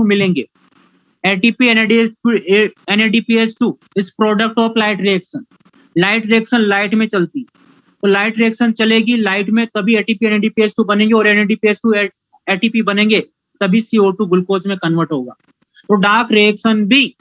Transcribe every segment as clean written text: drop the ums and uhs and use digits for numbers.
मिलेंगे। ATP NADPH2 is product of light reaction. Light reaction light में चलती, तो लाइट रिएक्शन चलेगी लाइट में, तभी ATP NADPH2 बनेंगे और NADPH2 ATP बनेंगे, तभी CO2 ग्लूकोज में कन्वर्ट होगा। तो डार्क रिएक्शन भी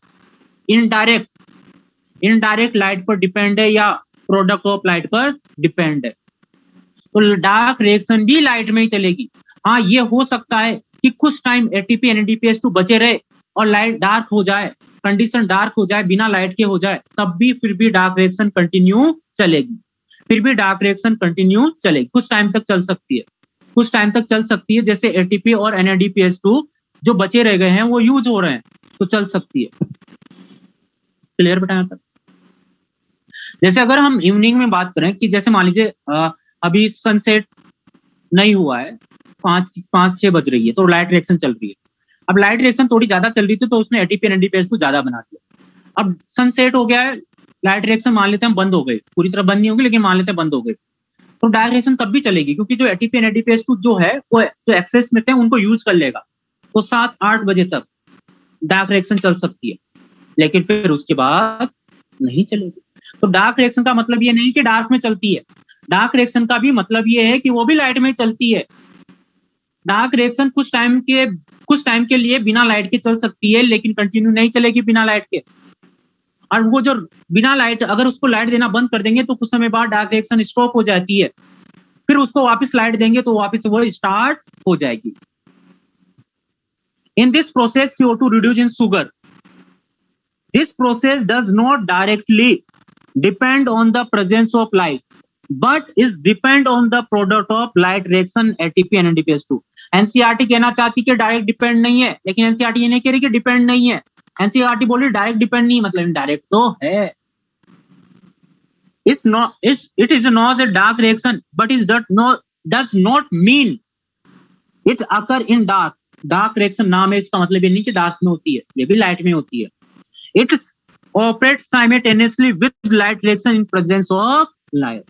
इनडायरेक्ट लाइट पर डिपेंड है या प्रोडक्ट ऑफ लाइट पर डिपेंड है। तो डार्क रिएक्शन भी लाइट में ही चलेगी। हाँ, ये हो सकता है कि कुछ टाइम ATP NADPH2 बचे रहे और लाइट डार्क हो जाए, कंडीशन डार्क हो जाए, बिना लाइट के हो जाए, तब भी फिर भी डार्क रिएक्शन कंटिन्यू चलेगी, कुछ टाइम तक चल सकती है, जैसे ATP और NADPH2 जो बचे रह गए हैं वो यूज हो रहे हैं, तो चल सकती है। क्लियर बेटा? तक जैसे अगर हम इवनिंग में बात करें कि जैसे मान लीजिए अभी सनसेट नहीं हुआ है, 5-6 बज रही है, तो लाइट रिएक्शन चल रही है। अब लाइट रिएक्शन थोड़ी ज्यादा चल रही थी तो उसने ATP NADPH2 ज्यादा बना दिया। अब सनसेट हो गया है, लाइट रिएक्शन मान लेते हैं बंद हो गई, पूरी तरह बंद नहीं होगी लेकिन मान लेते हैं बंद हो गई, तो डार्क रिएक्शन तब भी चलेगी, क्योंकि जो ATP NADPH2 जो है वो जो एक्सेस में थे उनको यूज कर लेगा, तो 7-8 बजे तक डार्क रिएक्शन चल सकती है, लेकिन फिर उसके बाद नहीं चलेगी। तो डार्क रिएक्शन का मतलब ये नहीं कि डार्क में चलती है, डार्क रिएक्शन का भी मतलब ये है कि वो भी लाइट में चलती है। डार्क रिएक्शन कुछ टाइम के लिए बिना लाइट के चल सकती है, लेकिन कंटिन्यू नहीं चलेगी बिना लाइट के। और वो जो बिना लाइट, अगर उसको लाइट देना बंद कर देंगे तो कुछ समय बाद डार्क रिएक्शन स्टॉप हो जाती है, फिर उसको वापस लाइट देंगे तो वापस वो स्टार्ट हो जाएगी। In this process CO2 reduce in sugar. This process does not directly depend on the presence of light, but is depend on the product of light reaction ATP and NADPH2. NCERT कहना चाहती कि direct depend नहीं है, लेकिन NCERT ये नहीं कह रही कि डिपेंड नहीं है। NCERT बोल रही डायरेक्ट डिपेंड नहीं, मतलब इनडायरेक्ट तो है। It is not a dark reaction, but does not mean it occur in dark. Dark reaction नाम है, इसका मतलब ये नहीं कि डार्क में होती है, ये भी लाइट में होती है। It operate simultaneously with light reaction in presence of light.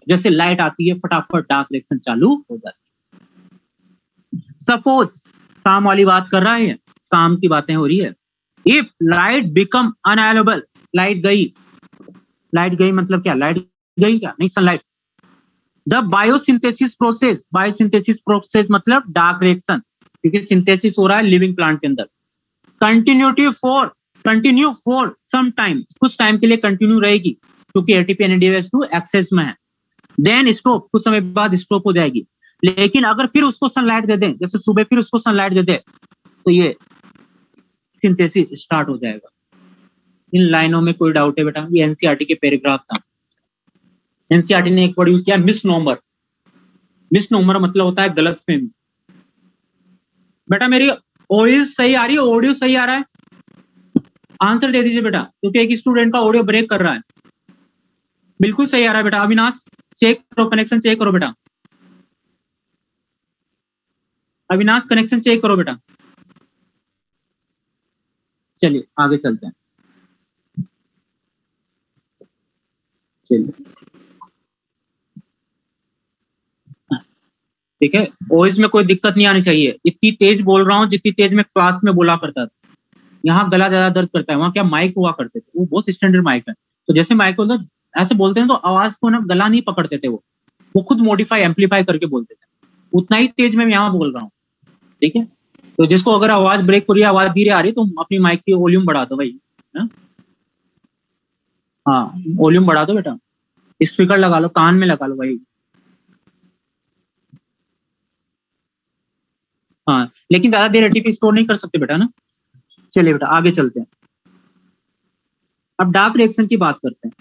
जैसे लाइट आती है फटाफट डार्क रिएक्शन चालू हो जाती है। सपोज शाम वाली बात कर रहा है, शाम की बातें हो रही है। If light become unavailable, light गई मतलब क्या? लाइट गई क्या? नहीं, सनलाइट। द बायोसिंथेसिस प्रोसेस मतलब डार्क रिएक्शन, क्योंकि सिंथेसिस हो रहा है लिविंग प्लांट के अंदर। कंटिन्यू फॉर सम टाइम, कुछ टाइम के लिए कंटिन्यू रहेगी, क्योंकि ATP NADPH2 एक्सेस में है। देन स्टॉप, कुछ समय बाद स्टॉप हो जाएगी। लेकिन अगर फिर उसको सनलाइट दे दें, जैसे सुबह फिर उसको सनलाइट दे दे, तो ये सिंथेसिस स्टार्ट हो जाएगा। इन लाइनों में कोई डाउट है बेटा? ये NCERT के पैराग्राफ था। NCERT ने एक वर्ड यूज किया, मिसनोमर मतलब होता है गलतफहमी। बेटा मेरी वॉइस सही आ रही है, ऑडियो सही आ रहा है? आंसर दे दीजिए बेटा, क्योंकि एक स्टूडेंट का ऑडियो ब्रेक कर रहा है। बिल्कुल सही आ रहा है बेटा। अविनाश चेक करो, कनेक्शन चेक करो बेटा। अविनाश कनेक्शन चेक करो बेटा। चलिए आगे चलते हैं। चलिए ठीक है, वॉइस में कोई दिक्कत नहीं आनी चाहिए। इतनी तेज बोल रहा हूँ जितनी तेज मैं क्लास में बोला करता था। यहाँ गला ज्यादा दर्द करता है, वहाँ क्या माइक हुआ करते थे, वो बहुत स्टैंडर्ड माइक है, तो जैसे माइक बोलते ऐसे बोलते हैं तो आवाज को ना गला नहीं पकड़ते थे, वो खुद मॉडिफाई एम्पलीफाई करके बोलते थे। उतना ही तेज मैं यहाँ बोल रहा हूँ, ठीक है। तो जिसको अगर आवाज ब्रेक हो रही है, आवाज धीरे आ रही है, तो अपनी माइक की वॉल्यूम बढ़ा दो भाई। हाँ वॉल्यूम बढ़ा दो बेटा, स्पीकर लगा लो, कान में लगा लो भाई। हाँ लेकिन ज्यादा देर ATP स्टोर नहीं कर सकते बेटा ना। चलिए बेटा आगे चलते हैं। अब डार्क रिएक्शन की बात करते हैं।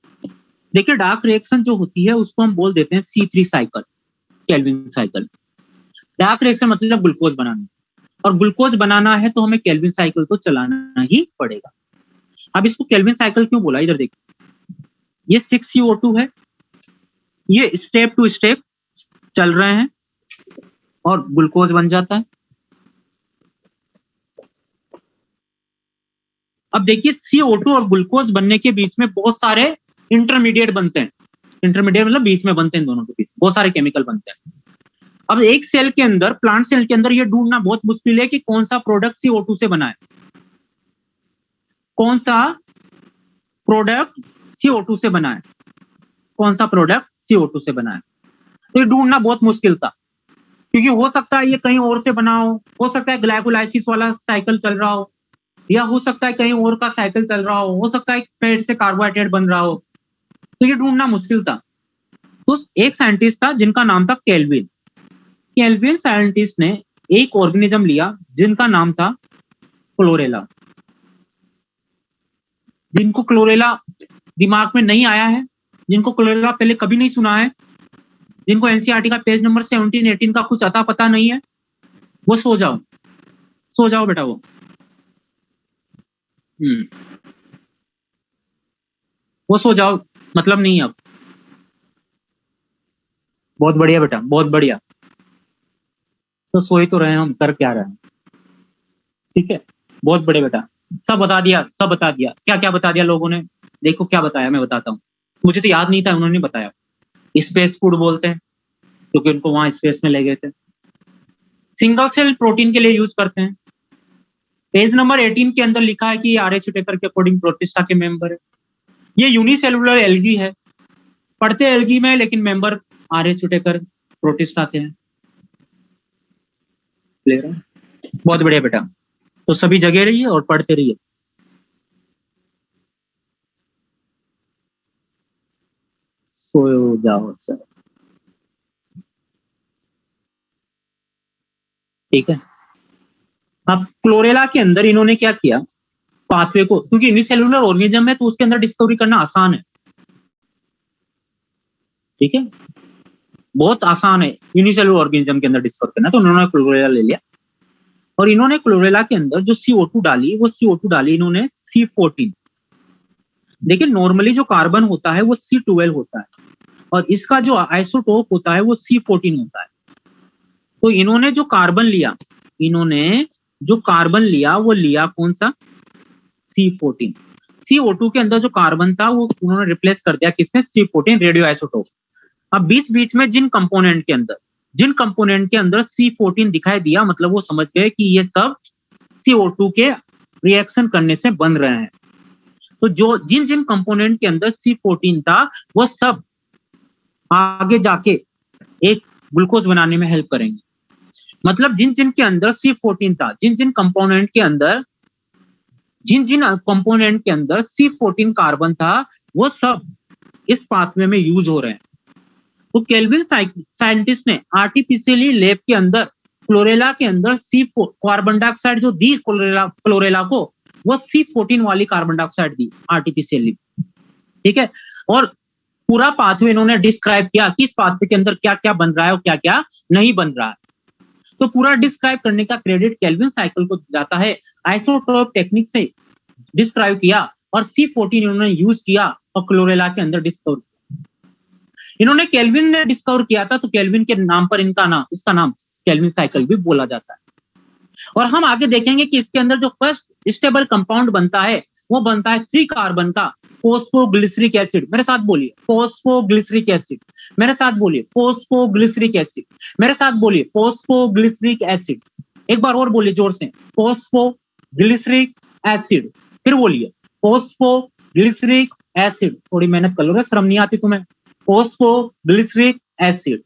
देखिए डार्क रिएक्शन जो होती है उसको हम बोल देते हैं C3 cycle, Calvin cycle. Dark reaction मतलब ग्लूकोज बनाना, और ग्लूकोज बनाना है तो हमें केल्विन साइकिल तो चलाना ही पड़ेगा। अब इसको केल्विन साइकिल क्यों बोला, इधर देखिए, ये 6CO2 है, ये स्टेप टू स्टेप चल रहे हैं और ग्लूकोज बन जाता है। अब देखिए CO2 और ग्लूकोज बनने के बीच में बहुत सारे इंटरमीडिएट बनते हैं। इंटरमीडिएट मतलब बीच में बनते हैं, दोनों के बीच बहुत सारे केमिकल बनते हैं। अब एक सेल के अंदर, प्लांट सेल के अंदर, ये ढूंढना बहुत मुश्किल है कि कौन सा प्रोडक्ट CO2 से बना है, कौन सा प्रोडक्ट CO2 से बना है, कौन सा प्रोडक्ट CO2 से बना है। तो ये ढूंढना बहुत मुश्किल था, क्योंकि हो सकता है ये कहीं और से बना हो सकता है ग्लाइकोलाइसिस वाला साइकिल चल रहा हो, या हो सकता है कहीं और का साइकिल चल रहा हो सकता है पेट से कार्बोहाइड्रेट बन रहा हो, तो ये ढूंढना मुश्किल था। तो एक साइंटिस्ट था जिनका नाम था केल्विन। केल्विन साइंटिस्ट ने एक ऑर्गेनिज्म लिया जिनका नाम था क्लोरेला। जिनको क्लोरेला दिमाग में नहीं आया है, जिनको क्लोरेला पहले कभी नहीं सुना है, जिनको एनसीईआरटी का पेज नंबर 17-18 का कुछ अता पता नहीं है, वो सो जाओ बेटा। वो सो जाओ, मतलब नहीं है अब। बहुत बढ़िया बेटा, बहुत बढ़िया। तो सो ही तो रहे हैं हम, कर क्या रहे हैं। ठीक है, बहुत बढ़िया बेटा, सब बता दिया, सब बता दिया। क्या क्या बता दिया लोगों ने, देखो क्या बताया, मैं बताता हूँ। मुझे तो याद नहीं था, उन्होंने बताया। स्पेस फूड बोलते हैं क्योंकि उनको वहां स्पेस में ले गए थे। सिंगल सेल प्रोटीन के लिए यूज करते हैं। पेज नंबर 18 के अंदर लिखा है कि RH टेकर के अकॉर्डिंग प्रोटिस्टा के मेंबर है। ये यूनिसेलुलर एल्गी है, पढ़ते एल्गी में, लेकिन मेंबर RH टेकर प्रोटिस्टा के हैं। क्लियर है, बहुत बढ़िया बेटा। तो सभी जगह रहिए और पढ़ते रहिए। सो जाओ सर, ठीक है। अब क्लोरेला के अंदर इन्होंने क्या किया, पाथवे को, क्योंकि यूनिसेलुलर ऑर्गेनिज्म है तो उसके अंदर डिस्कवरी करना आसान है। ठीक है, बहुत आसान है यूनिसेलुलर ऑर्गेनिज्म के अंदर डिस्कवर करना। तो उन्होंने क्लोरेला ले लिया और इन्होंने क्लोरेला के अंदर जो CO2 डाली, वो CO2 डाली इन्होंने C14। देखिए नॉर्मली जो कार्बन होता है वो C12 होता है, और इसका जो आइसोटोप होता है वो C14 होता है। तो इन्होंने जो कार्बन लिया, इन्होंने जो कार्बन लिया वो लिया कौन सा, C14। CO2 के अंदर जो कार्बन था वो उन्होंने रिप्लेस कर दिया किसने, C14 रेडियो आइसोटोप। अब बीच बीच में जिन कंपोनेंट के अंदर C14 दिखाई दिया, मतलब वो समझ गए कि ये सब CO2 के रिएक्शन करने से बन रहे हैं। तो जो जिन जिन कंपोनेंट के अंदर C14 था वो सब आगे जाके एक ग्लूकोज बनाने में हेल्प करेंगे। मतलब जिन जिन के अंदर C14 था, जिन जिन कंपोनेंट के अंदर C14 कार्बन था, वो सब इस पाथवे में यूज हो रहे हैं। तो केल्विन साइंटिस्ट ने आर्टिफिशियली लैब के अंदर क्लोरेला के अंदर कार्बन डाइऑक्साइड जो दी क्लोरेला को, वो C14 वाली कार्बन डाइऑक्साइड दी आर्टिफिशियली। ठीक है, और पूरा पाथवे इन्होंने डिस्क्राइब किया कि इस पाथवे के अंदर क्या क्या बन रहा है और क्या क्या नहीं बन रहा है। तो पूरा डिस्क्राइब करने का क्रेडिट केल्विन साइकिल को जाता है। आइसोटोप टेक्निक से डिस्क्राइब किया और C14 इन्होंने यूज किया और क्लोरेला के अंदर डिस्कवर। इन्होंने केल्विन ने डिस्कवर किया था, तो केल्विन के नाम पर इसका नाम केल्विन साइकिल भी बोला जाता है। और हम आगे देखेंगे कि इसके अंदर जो फर्स्ट स्टेबल कंपाउंड बनता है वो बनता है 3 कार्बन का फोस्फोग्लिसरिक एसिड। मेरे साथ बोलिए, फोस्फोग्लिसरिक एसिड। मेरे साथ बोलिए, फोस्फोग्लिसरिक एसिड। मेरे साथ बोलिए, फोस्फोग्लिसरिक एसिड। एक बार और बोलिए जोर से, फोस्फोग्लिसरिक एसिड। फिर बोलिए, फोस्फोग्लिसरिक एसिड। थोड़ी मेहनत कर लो, शर्म नहीं आती तुम्हें। फोस्फोग्लिसरिक एसिड,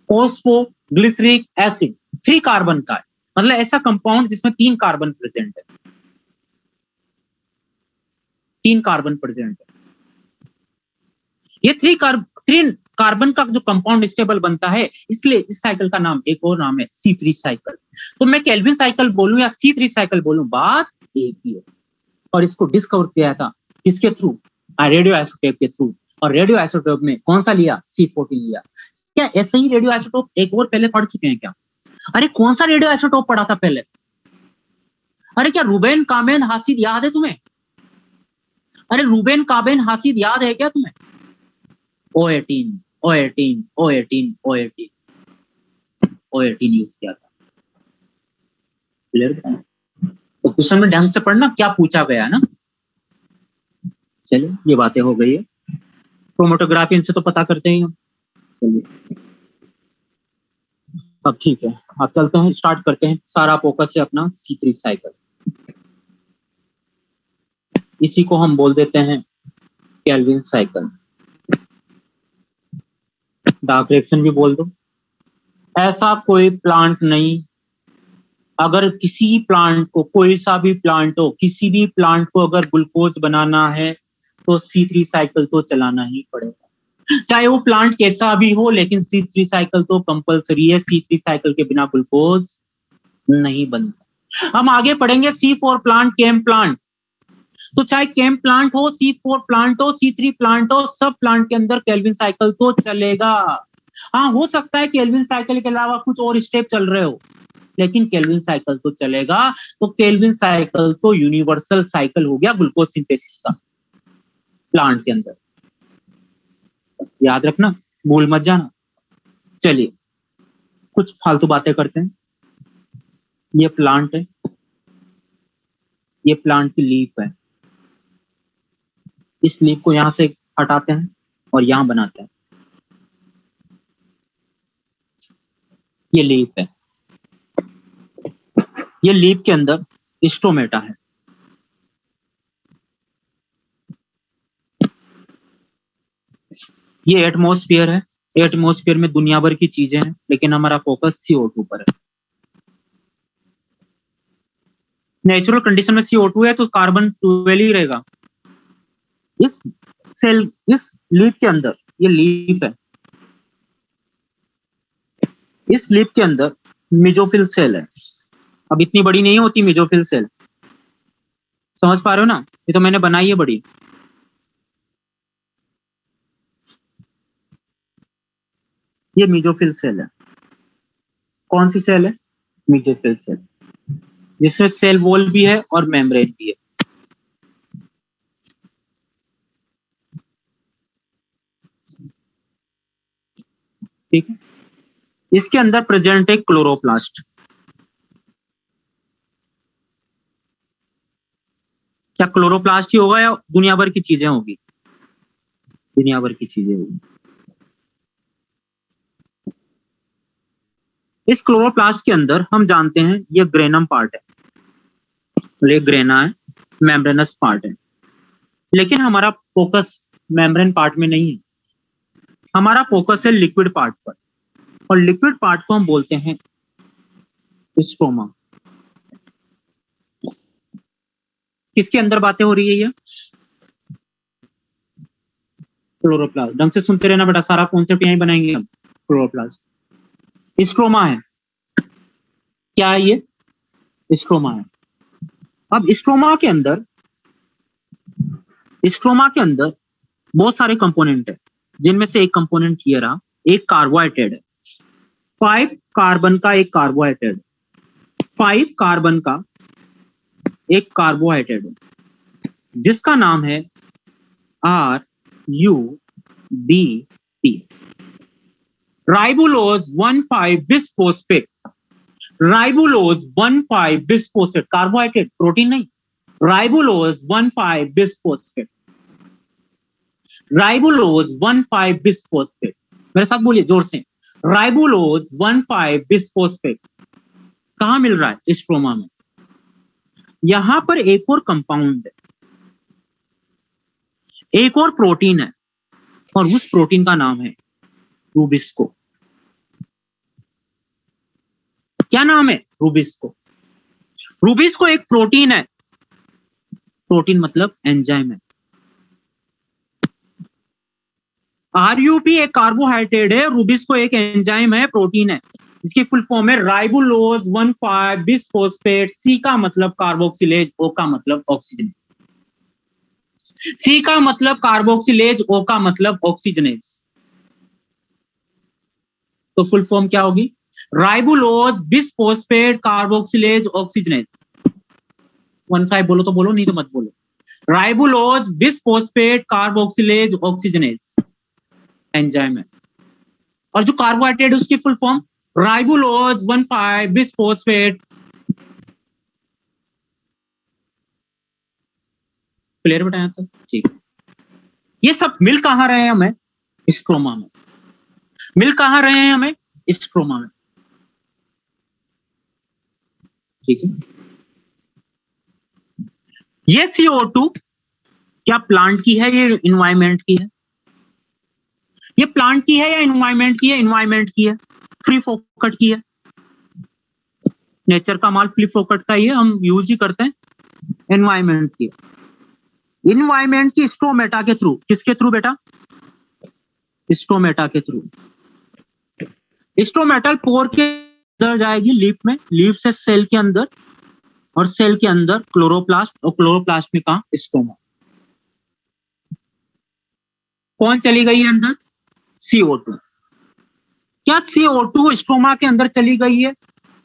फोस्फोग्लिसरिक एसिड 3 कार्बन का है, मतलब ऐसा कंपाउंड जिसमें 3 कार्बन प्रेजेंट है, 3 कार्बन प्रेजेंट है। ये 3 कार्बन का जो कंपाउंड स्टेबल बनता है, इसलिए इस साइकिल का नाम, एक और नाम है C3 साइकिल। तो मैं केल्विन साइकिल बोलूं या C3 साइकिल बोलूं, बात एक ही है। और इसको डिस्कवर किया था किसके थ्रू, रेडियो आइसोटोप के थ्रू। और रेडियो आइसोटोप में कौन सा लिया, C14 लिया। क्या ऐसे ही रेडियो आइसोटोप एक और पहले पढ़ चुके हैं क्या? अरे कौन सा रेडियो आइसोटोप पढ़ा था पहले? अरे क्या रूबेन काबेन हासिद याद है तुम्हें? अरे रूबेन काबेन हासिद याद है क्या तुम्हें? O18 O18 O18 O18 O18 use किया था। क्लियर? तो क्वेश्चन में ढंग से पढ़ना क्या पूछा गया ना। चलिए ये बातें हो गई है। क्रोमेटोग्राफी इनसे तो पता करते ही हम। चलिए अब ठीक है, अब चलते हैं, स्टार्ट करते हैं। सारा फोकस है अपना C3 साइकिल, इसी को हम बोल देते हैं केल्विन साइकिल। डार्क रिएक्शन भी बोल दो। ऐसा कोई प्लांट नहीं, अगर किसी प्लांट को, कोई सा भी प्लांट हो, किसी भी प्लांट को अगर ग्लूकोज बनाना है तो C3 साइकिल तो चलाना ही पड़ेगा, चाहे वो प्लांट कैसा भी हो, लेकिन C3 साइकिल तो कंपलसरी है। C3 साइकिल के बिना ग्लूकोज नहीं बनता। हम आगे पढ़ेंगे C4 प्लांट, केम प्लांट। तो चाहे केम प्लांट हो, C4 प्लांट हो, C3 प्लांट हो, सब प्लांट के अंदर केल्विन साइकिल तो चलेगा। हाँ, हो सकता है केल्विन साइकिल के अलावा कुछ और स्टेप चल रहे हो, लेकिन केल्विन साइकिल तो चलेगा। तो केल्विन साइकिल तो यूनिवर्सल साइकिल हो गया ग्लूकोज सिंथेसिस का प्लांट के अंदर, याद रखना, भूल मत जाना। चलिए कुछ फालतू बातें करते हैं। ये प्लांट है, ये प्लांट की लीफ है, इस लीफ को यहां से हटाते हैं और यहां बनाते हैं। ये लीफ है, ये लीफ के अंदर स्टोमेटा है। ये एटमॉस्फेयर है, एटमॉस्फेयर में दुनिया भर की चीजें हैं, लेकिन हमारा फोकस CO2 पर है। नेचुरल कंडीशन में CO2 है तो कार्बन 12 ही रहेगा। इस सेल, इस लीफ के अंदर, ये लीफ है, इस लीफ के अंदर मेसोफिल सेल है। अब इतनी बड़ी नहीं होती मेसोफिल सेल, समझ पा रहे हो ना? ये तो मैंने बनाई है बड़ी। ये मेसोफिल सेल है। कौन सी सेल है? मेसोफिल सेल, जिसमें सेल वॉल भी है और मेम्ब्रेन भी है। ठीक है, इसके अंदर प्रेजेंट है क्लोरोप्लास्ट। क्या क्लोरोप्लास्ट ही होगा या दुनिया भर की चीजें होगी? दुनिया भर की चीजें होगी। इस क्लोरोप्लास्ट के अंदर हम जानते हैं ये ग्रेनम पार्ट है, ये ग्रेना है, मेम्ब्रेनस पार्ट है। लेकिन हमारा फोकस मेम्ब्रेन पार्ट में नहीं है, हमारा फोकस है लिक्विड पार्ट पर, और लिक्विड पार्ट को हम बोलते हैं स्ट्रोमा। किसके अंदर बातें हो रही है? ये क्लोरोप्लास्ट। ढंग से सुनते रहना बेटा, सारा कॉन्सेप्ट यहीं बनाएंगे हम। क्लोरोप्लास्ट स्ट्रोमा है। क्या है ये? स्ट्रोमा है। अब स्ट्रोमा के अंदर, स्ट्रोमा के अंदर बहुत सारे कंपोनेंट है, जिनमें से एक कंपोनेंट ये रहा, एक कार्बोहाइड्रेट है। 5 कार्बन का एक कार्बोहाइड्रेट, 5 कार्बन का एक कार्बोहाइड्रेट है, जिसका नाम है RUBP, ribulose 1,5 bisphosphate. Ribulose 1,5 bisphosphate, carbohydrate, protein नहीं। Ribulose 1,5 bisphosphate, ribulose 1,5 बिस्फोस्फेट। मेरे साथ बोलिए जोर से, राइबोलोज 1,5 बिस्फोस्फेट। कहां मिल रहा है? स्ट्रोमा में। यहां पर एक और कंपाउंड है, एक और प्रोटीन है, और उस प्रोटीन का नाम है रूबिस्को। क्या नाम है? रूबिस्को। रूबिस्को एक प्रोटीन है, प्रोटीन मतलब एंजाइम है। RUP एक कार्बोहाइड्रेट है, रूबिस्को एक एंजाइम है, प्रोटीन है। इसकी फुल फॉर्म है राइबोलोज 1,5 बिस्फोस्फेट। सी का मतलब कार्बोक्सिलेज, ओ का मतलब ऑक्सीजन। सी का मतलब कार्बोक्सिलेज, ओ का मतलब ऑक्सीजनेज। तो फुल फॉर्म क्या होगी? राइबोलोज बिस्फोस्फेट कार्बोक्सिलेज ऑक्सीजनेज। 1,5 बोलो तो बोलो, नहीं तो मत बोलो। राइबोलोज बिस्फोस्फेट कार्बोक्सिलेज ऑक्सीजनेज एंजाइम है। और जो कार्बोहाइड्रेट है उसकी फुल फॉर्म राइबोलोज 1,5 बिस्फोस्फेट। क्लियर बताया था? ठीक। ये सब मिल कहां रहे हैं हमें? स्ट्रोमा में। मिल कहां रहे हैं हमें? स्ट्रोमा में। ठीक है। ये CO2 क्या प्लांट की है, ये इन्वायरमेंट की है? ये प्लांट की है या इन्वायरमेंट की है? इन्वायरमेंट की है, फ्री फोकट की है। नेचर का माल फ्री फोकट का ही है, हम यूज ही करते हैं। एनवायरमेंट की, इन्वायरमेंट की स्टोमेटा के थ्रू, किसके थ्रू बेटा? स्टोमेटा के थ्रू। स्टोमेटल पोर के अंदर जाएगी, लीफ में, लीफ से सेल के अंदर, और सेल के अंदर क्लोरोप्लास्ट, और क्लोरोप्लास्ट में कहा? स्टोमा। कौन चली गई है अंदर? CO2। क्या CO2 स्ट्रोमा के अंदर चली गई है?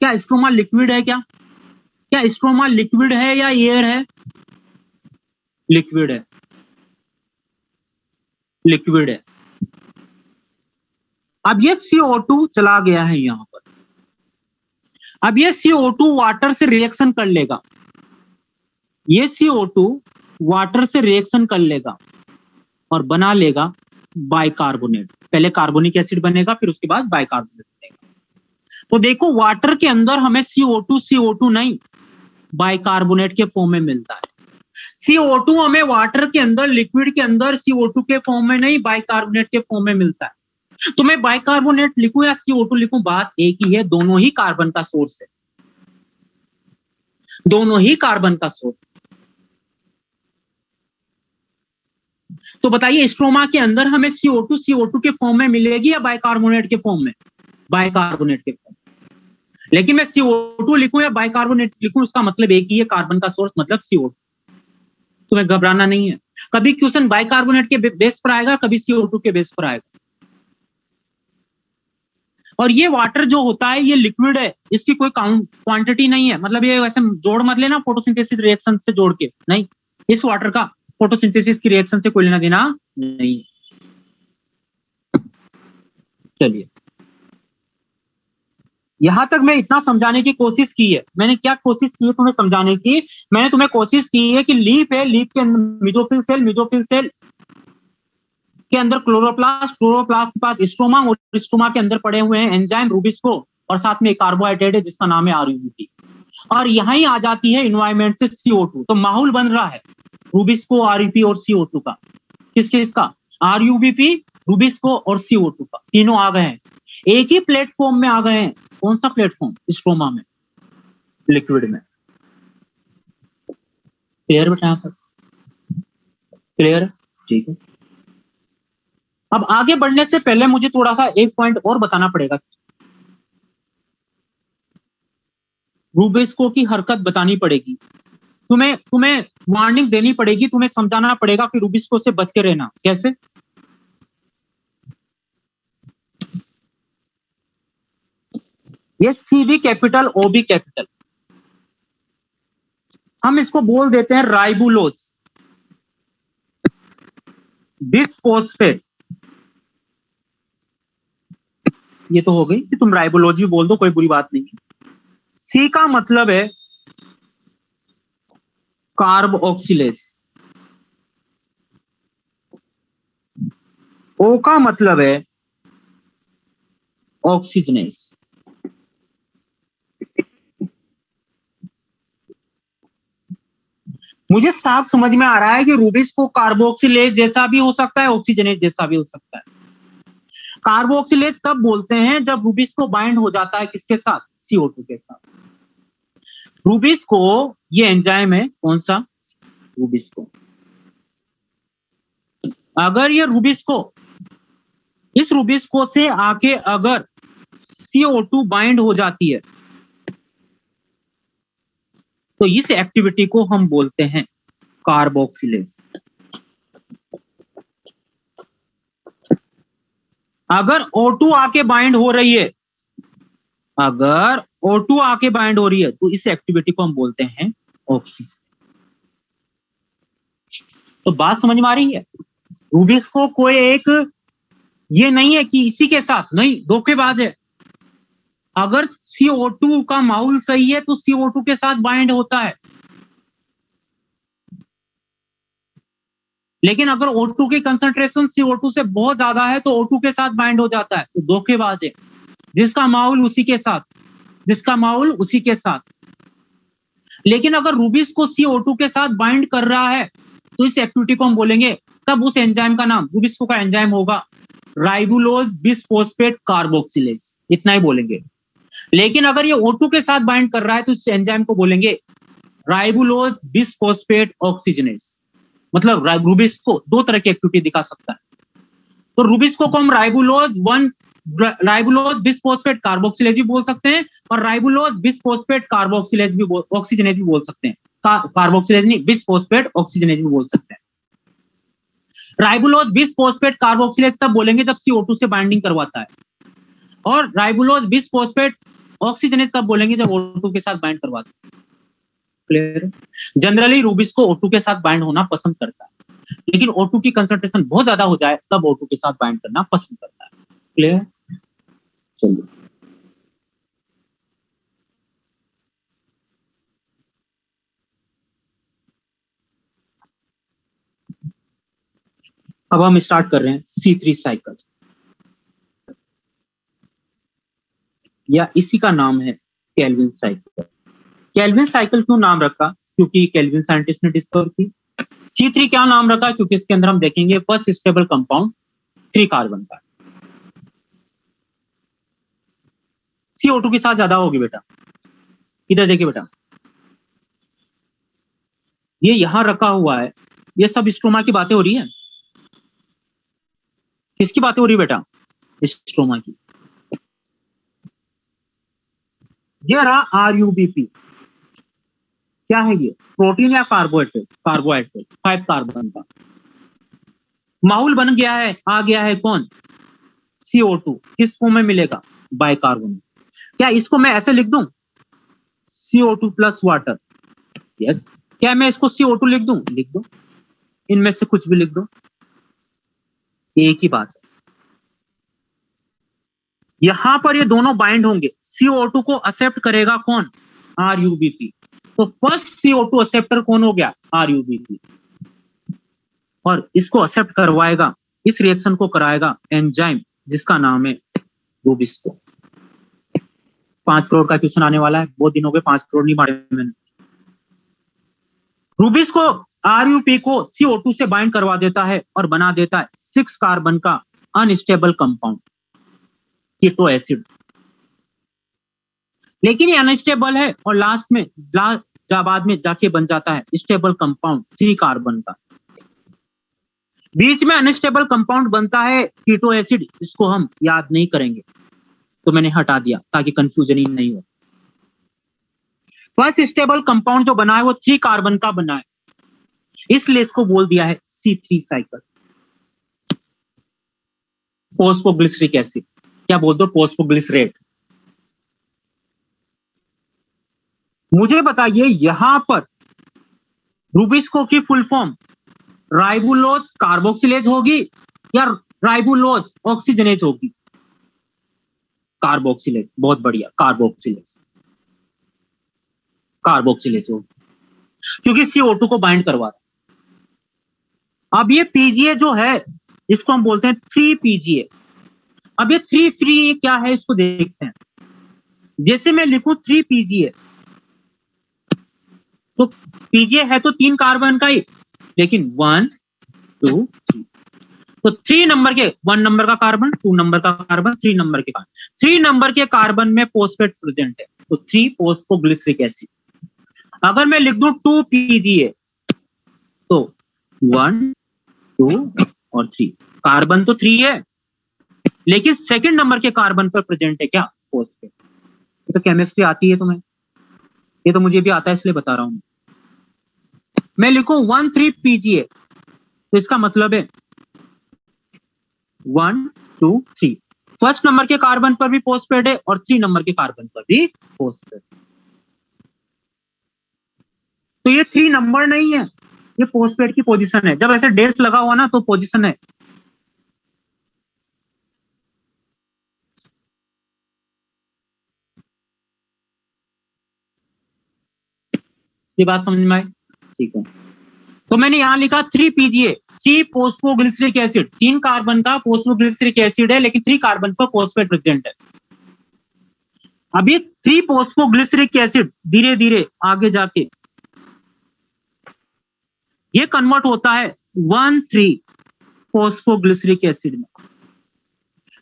क्या स्ट्रोमा लिक्विड है? क्या स्ट्रोमा लिक्विड है या एयर है? लिक्विड है, लिक्विड है। अब ये CO2 चला गया है यहां पर। अब ये CO2 वाटर से रिएक्शन कर लेगा, ये CO2 वाटर से रिएक्शन कर लेगा और बना लेगा बाइकार्बोनेट। पहले कार्बोनिक एसिड बनेगा, फिर उसके बाद बाइकार्बोनेट बनेगा। तो देखो वाटर के अंदर हमें CO2 नहीं, बाइकार्बोनेट के फॉर्म में मिलता है। CO2 हमें वाटर के अंदर, लिक्विड के अंदर CO2 के फॉर्म में नहीं, बाइकार्बोनेट के फॉर्म में मिलता है। तो मैं बाइकार्बोनेट लिखूं या CO2 लिखूं, बात एक ही है, दोनों ही कार्बन का सोर्स है, दोनों ही कार्बन का सोर्स। तो बताइए स्ट्रोमा के अंदर हमें CO2 के फॉर्म में मिलेगी या बाइकार्बोनेट के फॉर्म में? बाइकार्बोनेट के फॉर्म। लेकिन मैं CO2 लिखूं या बाइकार्बोनेट लिखूं, उसका मतलब एक ही है, कार्बन का सोर्स मतलब CO2। तुम्हें घबराना नहीं है, कभी क्वेश्चन बाइकार्बोनेट के बेस पर आएगा, कभी CO2 के बेस पर आएगा। और ये वाटर जो होता है ये लिक्विड है, इसकी कोई क्वांटिटी नहीं है, मतलब ये वैसे जोड़ मत लेना फोटोसिंथेसिस रिएक्शन से जोड़ के, नहीं, इस वाटर का फोटोसिंथेसिस की रिएक्शन से कोई लेना देना नहीं। चलिए, यहां तक मैं इतना समझाने की कोशिश की है। मैंने क्या कोशिश की है तुम्हें समझाने की? मैंने तुम्हें कोशिश की है कि लीफ है, लीफ के अंदर मेसोफिल सेल, मेसोफिल सेल के अंदर क्लोरोप्लास्ट, क्लोरोप्लास्ट के पास स्ट्रोमा, और स्ट्रोमा के अंदर पड़े हुए हैं एंजाइम रूबिस्को, और साथ में एक कार्बोहाइड्रेट है जिसका नाम है RUBP। और यहां ही आ जाती है इन्वायरमेंट से CO2। तो माहौल बन रहा है रूबिस्को, RUP और CO2 का। किसके? इसका RUBP, रूबिस्को और CO2 का, तीनों आ गए हैं, एक ही प्लेटफॉर्म में आ गए हैं। कौन सा प्लेटफॉर्म? स्ट्रोमा में, लिक्विड में। क्लियर बेटा? यहां तक क्लियर है? ठीक है। अब आगे बढ़ने से पहले मुझे थोड़ा सा एक पॉइंट और बताना पड़ेगा। रूबिस्को की हरकत बतानी पड़ेगी, तुम्हें वार्निंग देनी पड़ेगी, तुम्हें समझाना पड़ेगा कि रूबिस्को से बच के रहना। कैसे? ये CV कैपिटल, OB कैपिटल, हम इसको बोल देते हैं राइबुलोज बिसफॉस्फेट। ये तो हो गई कि तुम राइबोलोज भी बोल दो, कोई बुरी बात नहीं है। C का मतलब है कार्बोक्सिलेज, O का मतलब है ऑक्सीजनेज। मुझे साफ समझ में आ रहा है कि रूबिस्को कार्बोक्सिलेज जैसा भी हो सकता है, ऑक्सीजनेज जैसा भी हो सकता है। कार्बोक्सिलेज तब बोलते हैं जब रूबिस्को बाइंड हो जाता है किसके साथ? CO2 के साथ। रूबिस्को ये एंजाइम है, कौन सा? रूबिस्को। अगर ये रूबिस्को, इस रूबिस्को से आके अगर CO2 बाइंड हो जाती है तो इस एक्टिविटी को हम बोलते हैं कार्बोक्सिलेज। अगर O2 आके बाइंड हो रही है, अगर O2 आके बाइंड हो रही है तो इस एक्टिविटी को हम बोलते हैं ऑक्सीजन। तो बात समझ में आ रही है? रूबिस्को कोई एक ये नहीं है कि इसी के साथ, नहीं, धोखेबाज है। अगर CO2 का माहौल सही है तो CO2 के साथ बाइंड होता है, लेकिन अगर O2 की कंसंट्रेशन CO2 से बहुत ज्यादा है तो O2 के साथ बाइंड हो जाता है, तो धोखेबाज है। जिसका माहौल उसी के साथ, जिसका माहौल उसी के साथ। लेकिन अगर रूबिस को CO2 के साथ बाइंड कर रहा है तो इस एक्टिविटी को हम बोलेंगे, तब उस एंजाइम का नाम, रूबिस्को का एंजाइम होगा राइबुलोज बिसफॉस्फेट कार्बोक्सिलेज, इतना ही बोलेंगे। लेकिन अगर ये O2 के साथ बाइंड कर रहा है तो इस एंजाइम को बोलेंगे राइबुलोज बिसफॉस्फेट ऑक्सीजनेज। मतलब रूबिस्को दो तरह की एक्टिविटी दिखा सकता है। तो रूबिस्को को हम राइबुलोज बिसफॉस्फेट कार्बोक्सिलेज भी बोल सकते हैं और राइबुलोज बिसफॉस्फेट कार्बोक्सिलेज भी ऑक्सीजनेज भी बोल सकते हैं। कार्बोक्सिलेज नहीं, बिसफॉस्फेट ऑक्सीजनेज भी बोल सकते हैं। राइबुलोज बिसफॉस्फेट कार्बोक्सिलेज तब बोलेंगे जब CO2 से बाइंडिंग करवाता है, और राइबुलोज बिसफॉस्फेट ऑक्सीजनेज तब बोलेंगे जब O2 के साथ बाइंड करवाता है। क्लियर? जनरली रूबिस्को O2 के साथ बाइंड होना पसंद करता है, लेकिन O2 की कंसंट्रेशन बहुत ज्यादा हो जाए तब O2 के साथ बाइंड करना पसंद करता है। क्लियर? चलिए, अब हम स्टार्ट कर रहे हैं C3 साइकिल, या इसी का नाम है केल्विन साइकिल। केल्विन साइकिल क्यों नाम रखा? क्योंकि केल्विन साइंटिस्ट ने डिस्कवर की। C3 क्या नाम रखा? क्योंकि इसके अंदर हम देखेंगे फर्स्ट स्टेबल कंपाउंड 3 कार्बन का, CO2 के साथ ज्यादा होगी बेटा। इधर देखिए बेटा, ये यहां रखा हुआ है, ये सब स्ट्रोमा की बातें हो रही है। किसकी बातें हो रही है बेटा? स्ट्रोमा की। ये रहा RUBP, क्या है ये? प्रोटीन या कार्बोहाइड्रेट? कार्बोहाइड्रेट 5 कार्बन का माहौल बन गया है, आ गया है कौन? CO2। किस फॉर्म में मिलेगा? बाइकार्बोनेट। क्या इसको मैं ऐसे लिख दूं, CO2 प्लस वाटर? यस। क्या मैं इसको CO2 लिख दूं? लिख दो, इनमें से कुछ भी लिख दो, एक ही बात है। यहां पर ये दोनों बाइंड होंगे, CO2 को एक्सेप्ट करेगा कौन? RUBP। तो फर्स्ट CO2 एक्सेप्टर कौन हो गया? RUBP। और इसको एक्सेप्ट करवाएगा, इस रिएक्शन को कराएगा एंजाइम जिसका नाम है रूबिस्को। 5 करोड़ का क्वेश्चन आने वाला है, बहुत दिन हो गए 5 करोड़ नहीं मारे मैंने। रूबिस्को RUP को CO2 से बाइंड करवा देता है और बना देता है 6 कार्बन का अनस्टेबल कंपाउंड कीटो एसिड। लेकिन ये अनस्टेबल है और लास्ट में बाद में जाके बन जाता है स्टेबल कंपाउंड 3 कार्बन का। बीच में अनस्टेबल कंपाउंड बनता है कीटो एसिड, इसको हम याद नहीं करेंगे, तो मैंने हटा दिया ताकि कंफ्यूजन ही नहीं हो। फर्स्ट स्टेबल कंपाउंड जो बना है वो 3 कार्बन का बना है, इसलिए इसको बोल दिया है C3 साइकिल। फोस्फोग्लिसरिक एसिड, क्या बोल दो? फोस्फोग्लिसरेट। मुझे बताइए यहां पर रूबिस्को की फुल फॉर्म राइबुलोज कार्बोक्सिलेज होगी या राइबुलोज ऑक्सीजनेज होगी? कार्बोक्सिलेज, बहुत बढ़िया, कार्बोक्सिलेज। कार्बोक्सिलेज होगी क्योंकि CO2 को बाइंड करवा रहा है। अब ये PGA जो है इसको हम बोलते हैं 3PGA। अब ये 3 फ्री क्या है इसको देखते हैं। जैसे मैं लिखूं 3PGA, तो PGA है तो 3 कार्बन का ही, लेकिन 1 2 3, तो 3 नंबर के, 1 नंबर का कार्बन, 2 नंबर का कार्बन, 3 नंबर के कार्बन, 3 नंबर के कार्बन में फॉस्फेट प्रेजेंट है, तो 3 फोस्फोग्लिसरिक एसिड। अगर मैं लिख दूं 2PGA, तो 1 2 और 3, कार्बन तो 3 है लेकिन सेकंड नंबर के कार्बन पर प्रेजेंट है क्या? फॉस्फेट। ये तो केमिस्ट्री आती है तुम्हें, ये तो मुझे भी आता है इसलिए बता रहा हूं। मैं लिखूं 1 3PGA, तो इसका मतलब है 1 2 3, फर्स्ट नंबर के कार्बन पर भी फॉस्फेट है और 3 नंबर के कार्बन पर भी फॉस्फेट। तो ये 3 नंबर नहीं है, ये फॉस्फेट की पोजीशन है। जब ऐसे डेस लगा हुआ ना तो पोजीशन है। ये बात समझ में आई? ठीक है, तो मैंने यहां लिखा 3PGA, 3 फोस्फोग्लिसरिक एसिड, 3 कार्बन का फोस्फोग्लिसरिक एसिड है लेकिन 3 कार्बन पर फॉस्फेट प्रेजेंट है। अब ये 3 फॉस्फोग्लिसरिक एसिड धीरे धीरे आगे जाके ये कन्वर्ट होता है 1,3 फॉस्फोग्लिसरिक एसिड में।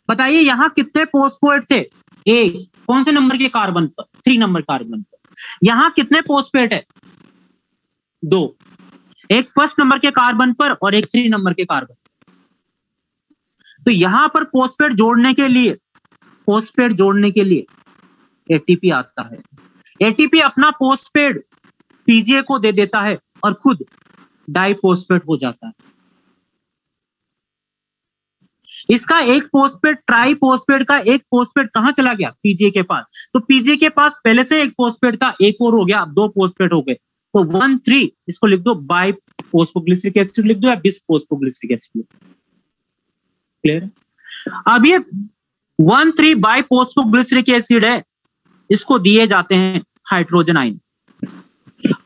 बताइए यहां कितने फॉस्फेट थे? एक कौन से नंबर के कार्बन पर? 3 नंबर कार्बन पर। यहां कितने फॉस्फेट है? 2, एक फर्स्ट नंबर के कार्बन पर और एक 3 नंबर के कार्बन। तो यहां पर फॉस्फेट जोड़ने के लिए एटीपी आता है। एटीपी अपना फॉस्फेट पीजीए को दे देता है और खुद डाइफॉस्फेट हो जाता है। इसका एक फॉस्फेट ट्राइफॉस्फेट का एक फॉस्फेट कहां चला गया? पीजीए के पास। तो पीजीए के पास पहले से एक फॉस्फेट था, एक और हो गया, अब 2 फॉस्फेट हो गए। तो 1,3 इसको लिख दो बाई फॉस्फोग्लिसरिक एसिड लिख दो या बिस फॉस्फोग्लिसरिक एसिड। क्लियर? अब ये 1,3 बाई फॉस्फोग्लिसरिक एसिड है, इसको दिए जाते हैं हाइड्रोजन आयन।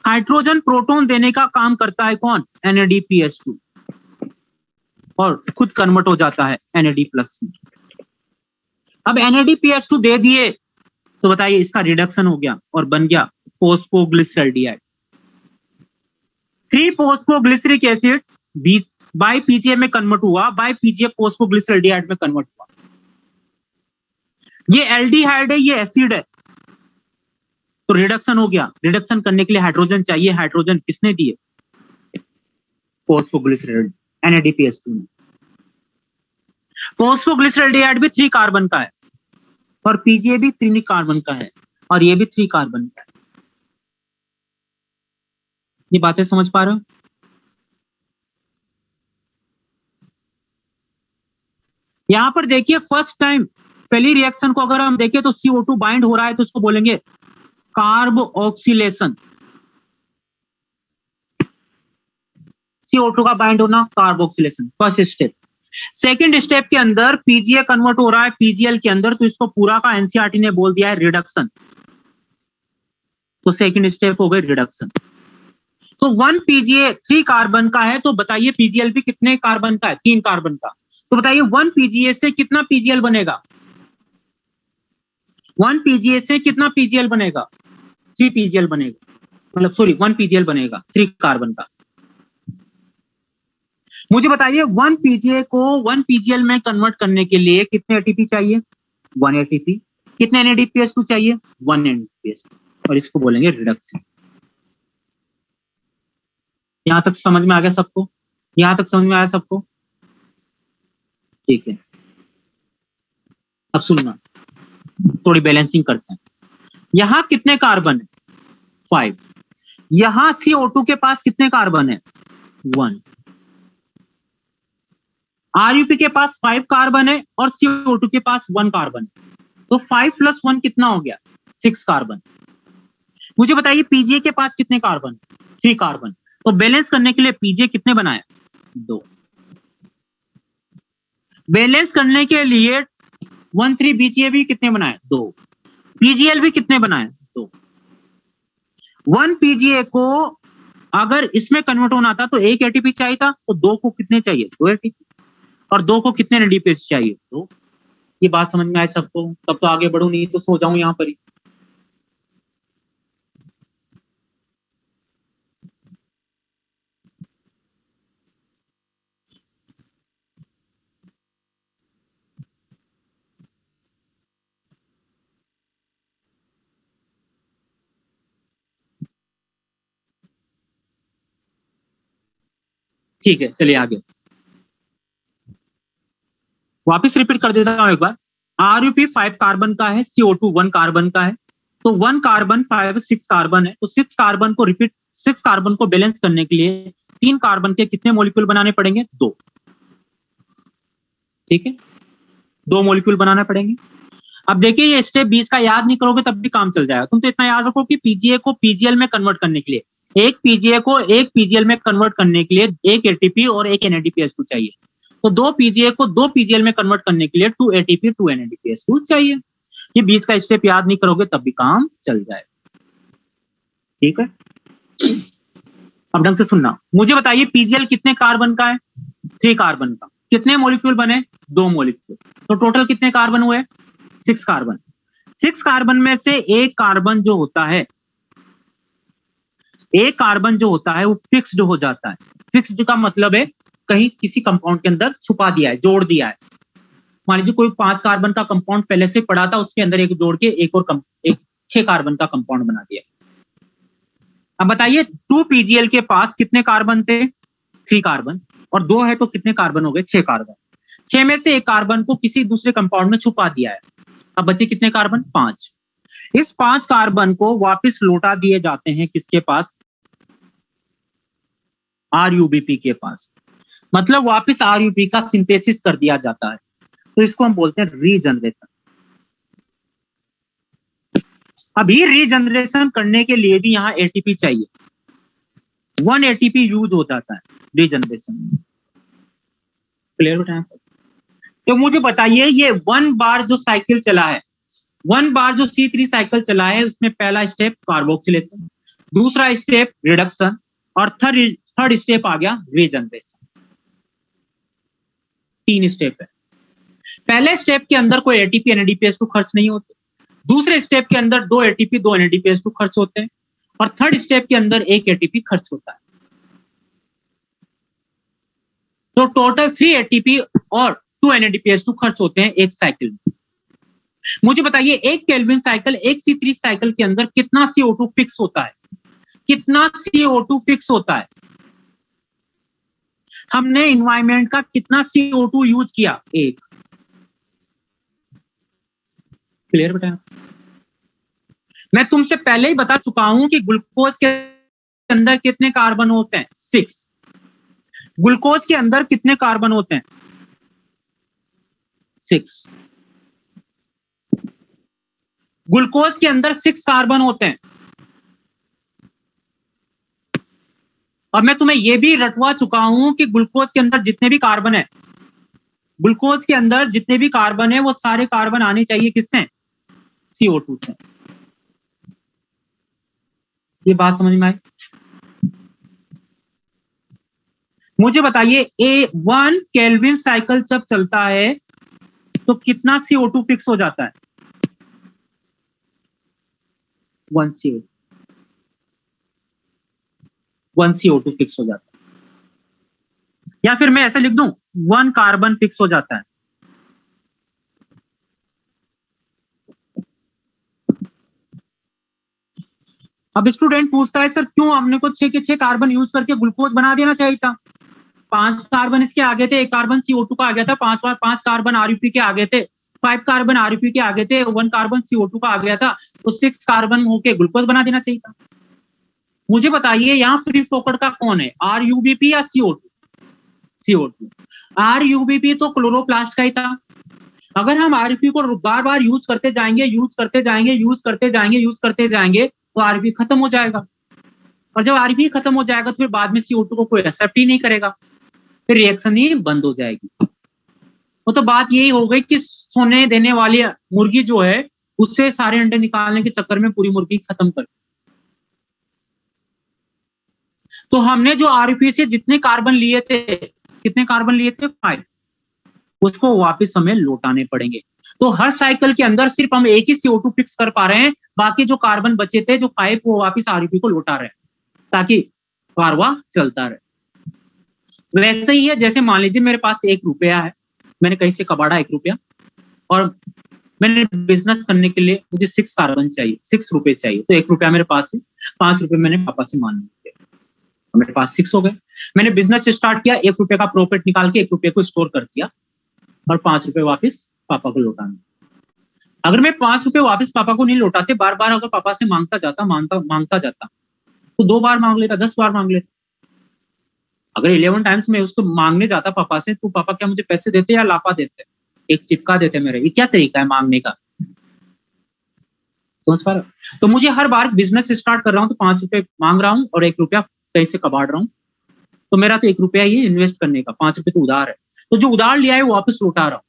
हाइड्रोजन प्रोटॉन देने का काम करता है कौन? NADPH2 और खुद कन्वर्ट हो जाता है NAD+ में। अब NADPH2 दे दिए तो बताइए इसका रिडक्शन हो गया और बन गया फॉस्फोग्लिसरॉल्डिहाइड। 3 फॉस्फोग्लिसरिक एसिड बाय पीजीए में कन्वर्ट हुआ, बाय पीजीए फॉस्फोग्लिसरॉल्डिहाइड में कन्वर्ट हुआ। ये एल्डिहाइड है, ये एसिड है, तो रिडक्शन हो गया। रिडक्शन करने के लिए हाइड्रोजन चाहिए, हाइड्रोजन किसने दिए? फॉस्फोग्लिसरॉल्ड NADPH2 ने। फॉस्फोग्लिसरॉल्डिहाइड भी 3 कार्बन का है और पीजीए भी 3 कार्बन का है और ये भी 3 कार्बन का है। ये बातें समझ पा रहे हो? यहां पर देखिए फर्स्ट टाइम पहली रिएक्शन को अगर हम देखें तो CO2 बाइंड हो रहा है तो उसको बोलेंगे कार्ब ऑक्सीलेशन। CO2 का बाइंड होना, carb oscillation first step. Second step के अंदर पीजीए कन्वर्ट हो रहा है पीजीएल के अंदर, तो इसको पूरा का एनसीईआरटी ने बोल दिया है रिडक्शन। तो सेकंड स्टेप हो गई रिडक्शन। तो 1 पीजीए 3 कार्बन का है, तो बताइए पीजीएल भी कितने कार्बन का है? 3 कार्बन का। तो बताइए 1 पीजीए से कितना पीजीएल बनेगा? 1 पीजीए से कितना पीजीएल बनेगा? 3 पीजीएल बनेगा, मतलब सॉरी 1 पीजीएल बनेगा 3 कार्बन का। मुझे बताइए 1 पीजीए को 1 पीजीएल में कन्वर्ट करने के लिए कितने एटीपी चाहिए? 1 एटीपी। कितने NADPH2 चाहिए? 1 NADPH2, और इसको बोलेंगे रिडक्शन। यहां तक समझ में आ गया सबको? यहां तक समझ में आया सबको? ठीक है, अब सुनना, थोड़ी बैलेंसिंग करते हैं। यहां कितने कार्बन है? 5। यहां CO2 के पास कितने कार्बन है? 1। RUP के पास 5 कार्बन है और CO2 के पास 1 कार्बन है, तो 5 + 1 कितना हो गया? 6 कार्बन। मुझे बताइए पीजीए के पास कितने कार्बन? 3 कार्बन। तो बैलेंस करने के लिए पीजीए कितने बनाए? 2। बैलेंस करने के लिए 1,3 बीजीए भी कितने बनाए? 2। पीजीएल भी कितने बनाए? 2। 1 पीजीए को अगर इसमें कन्वर्ट होना था तो 1 एटीपी चाहिए था, तो 2 को कितने चाहिए? 2 एटीपी। और 2 को कितने NADPH चाहिए? 2। ये बात समझ में आए सबको? तब तो आगे बढ़ू, नहीं तो सो जाऊं यहां पर ही। ठीक है, चलिए आगे वापस रिपीट कर देता हूं एक बार। RUP 5 कार्बन का है, CO2 1 कार्बन का है, तो 1 कार्बन 5 6 कार्बन है, तो 6 कार्बन को 6 कार्बन को बैलेंस करने के लिए 3 कार्बन के कितने मॉलिक्यूल बनाने पड़ेंगे? 2। ठीक है, 2 मॉलिक्यूल बनाने पड़ेंगे। अब देखिए ये स्टेप 20 का याद नहीं करोगे तब भी काम चल जाएगा। तुम तो इतना याद रखो कि पीजीए को पीजीएल में कन्वर्ट करने के लिए, एक पीजीए को एक पीजीएल में कन्वर्ट करने के लिए 1 एटीपी और 1 NADPH2 चाहिए। तो 2 पीजीए को 2 पीजीएल में कन्वर्ट करने के लिए 2 एटीपी 2 NADPH2 चाहिए। ये 20 का स्टेप याद नहीं करोगे तब भी काम चल जाएगा। ठीक है, अब ढंग से सुनना। मुझे बताइए पीजीएल कितने कार्बन का है? 3 कार्बन का। कितने मॉलिक्यूल बने? 2 मॉलिक्यूल। तो टोटल कितने कार्बन हुए? 6 कार्बन। 6 कार्बन में से एक कार्बन जो होता है, एक कार्बन जो होता है वो फिक्स्ड हो जाता है। फिक्स्ड का मतलब है कहीं किसी कंपाउंड के अंदर छुपा दिया है, जोड़ दिया है। मान लीजिए कोई 5 कार्बन का कंपाउंड पहले से पड़ा था, उसके अंदर एक जोड़ के एक 6 कार्बन का कंपाउंड बना दिया। अब बताइए 2PgL के पास कितने कार्बन थे? 3 कार्बन, और 2 है तो कितने कार्बन हो गए? 6 कार्बन। 6 में से एक कार्बन को किसी दूसरे कंपाउंड में छुपा दिया है। अब बचे कितने कार्बन? 5। इस 5 कार्बन को वापस लौटा दिए जाते हैं किसके पास? RUBP के पास। मतलब वापस RUP का सिंथेसिस कर दिया जाता है, तो इसको हम बोलते हैं रीजनरेशन। अभी रीजनरेशन करने के लिए भी यहाँ ATP चाहिए, 1 ATP यूज हो जाता है रीजनरेशन में। क्लियर बेटा? तो मुझे बताइए ये 1 बार जो साइकिल चला है, 1 बार जो C3 साइकिल चला है, उसमें पहला स्टेप कार्बोक्सिलेशन, दूसरा स्टेप रिडक्शन, और थर्ड स्टेप आ गया रीजनरेशन। 3 स्टेप है। पहले स्टेप के अंदर कोई ATP NADPH2 खर्च नहीं होते, दूसरे स्टेप के अंदर 2 ATP 2 NADPH2 खर्च होते हैं, और थर्ड स्टेप के अंदर 1 ATP खर्च होता है। तो टोटल 3 ATP और 2 NADPH2 खर्च होते हैं एक साइकिल में। मुझे बताइए एक केल्विन साइकिल, एक C3 साइकिल के अंदर कितना CO2 फिक्स होता है? कितना CO2 फिक्स होता है? हमने इन्वायरमेंट का कितना CO2 यूज किया? 1। क्लियर बेटा? मैं तुमसे पहले ही बता चुका हूं कि ग्लूकोज के अंदर कितने कार्बन होते हैं? 6। ग्लूकोज के अंदर कितने कार्बन होते हैं? 6। ग्लूकोज के अंदर 6 कार्बन होते हैं। और मैं तुम्हें यह भी रटवा चुका हूं कि ग्लूकोज के अंदर जितने भी कार्बन है, ग्लूकोज के अंदर जितने भी कार्बन है वो सारे कार्बन आने चाहिए किससे? CO2 से। ये बात समझ में आई? मुझे बताइए A1 केल्विन साइकिल जब चलता है तो कितना CO2 फिक्स हो जाता है? 1 CO2। 1 CO2 फिक्स हो जाता है, या फिर मैं ऐसे लिख दूं 1 कार्बन फिक्स हो जाता है। अब स्टूडेंट पूछता है सर क्यों हमने को 6 के 6 कार्बन यूज करके ग्लूकोज बना देना चाहिए था? 5 कार्बन इसके आगे थे, 1 कार्बन CO2 का आ गया था, 5 कार्बन RUP के आगे थे, 5 कार्बन RUP के आगे थे, 1 कार्बन CO2 का आ गया था, तो 6 कार्बन होके ग्लूकोज बना देना चाहिए था। मुझे बताइए यहाँ फ्री फोकट का कौन है, RUBP या CO2? CO2। RUBP तो क्लोरोप्लास्ट का ही था। अगर हम RUP को बार बार यूज करते जाएंगे, यूज करते जाएंगे, यूज करते जाएंगे, यूज करते जाएंगे, तो RUP खत्म हो जाएगा। और जब RUP खत्म हो जाएगा तो फिर बाद में CO2 को कोई एक्सेप्ट ही नहीं करेगा, फिर रिएक्शन ही बंद हो जाएगी। वो तो बात यही हो गई कि सोने देने वाली मुर्गी जो है उससे सारे अंडे निकालने के चक्कर में पूरी मुर्गी खत्म कर। तो हमने जो RUP से जितने कार्बन लिए थे, कितने कार्बन लिए थे? 5। उसको वापस हमें लौटाने पड़ेंगे। तो हर साइकिल के अंदर सिर्फ हम एक ही CO2 फिक्स कर पा रहे हैं, बाकी जो कार्बन बचे थे जो 5 वो वापस RUP को लौटा रहे हैं ताकि कारवा चलता रहे। वैसे ही है जैसे मान लीजिए मेरे पास 1 रुपया है, मैंने कहीं से कबाड़ा 1 रुपया, और मैंने बिजनेस करने के लिए मुझे 6 कार्बन चाहिए, 6 रुपए चाहिए, तो 1 रुपया मेरे पास है, 5 रुपए मैंने पापा से मान लिए, मेरे पास 6 हो गए। मैंने बिजनेस स्टार्ट किया, 1 रुपए का प्रॉफिट निकाल के 1 रुपए को स्टोर कर दिया और 5 रुपए वापस पापा को लौटाने। अगर मैं 5 रुपए वापस पापा को नहीं लौटाते, बार बार अगर पापा से मांगता जाता तो 2 बार मांग लेता, 10 बार मांग लेता। अगर 11 टाइम्स में उसको मांगने जाता पापा से, तो पापा क्या मुझे पैसे देते या लापा देते? एक चिपका देते मेरे। ये क्या तरीका है मांगने का? समझ पा रहे हो? तो मुझे हर बार बिजनेस स्टार्ट कर रहा हूँ तो 5 रुपए मांग रहा हूँ और 1 रुपया कहीं से कबाड़ रहा हूँ, तो मेरा तो 1 रुपया ही इन्वेस्ट करने का, 5 रुपए तो उधार है, तो जो उधार लिया है वो वापस लौटा रहा हूँ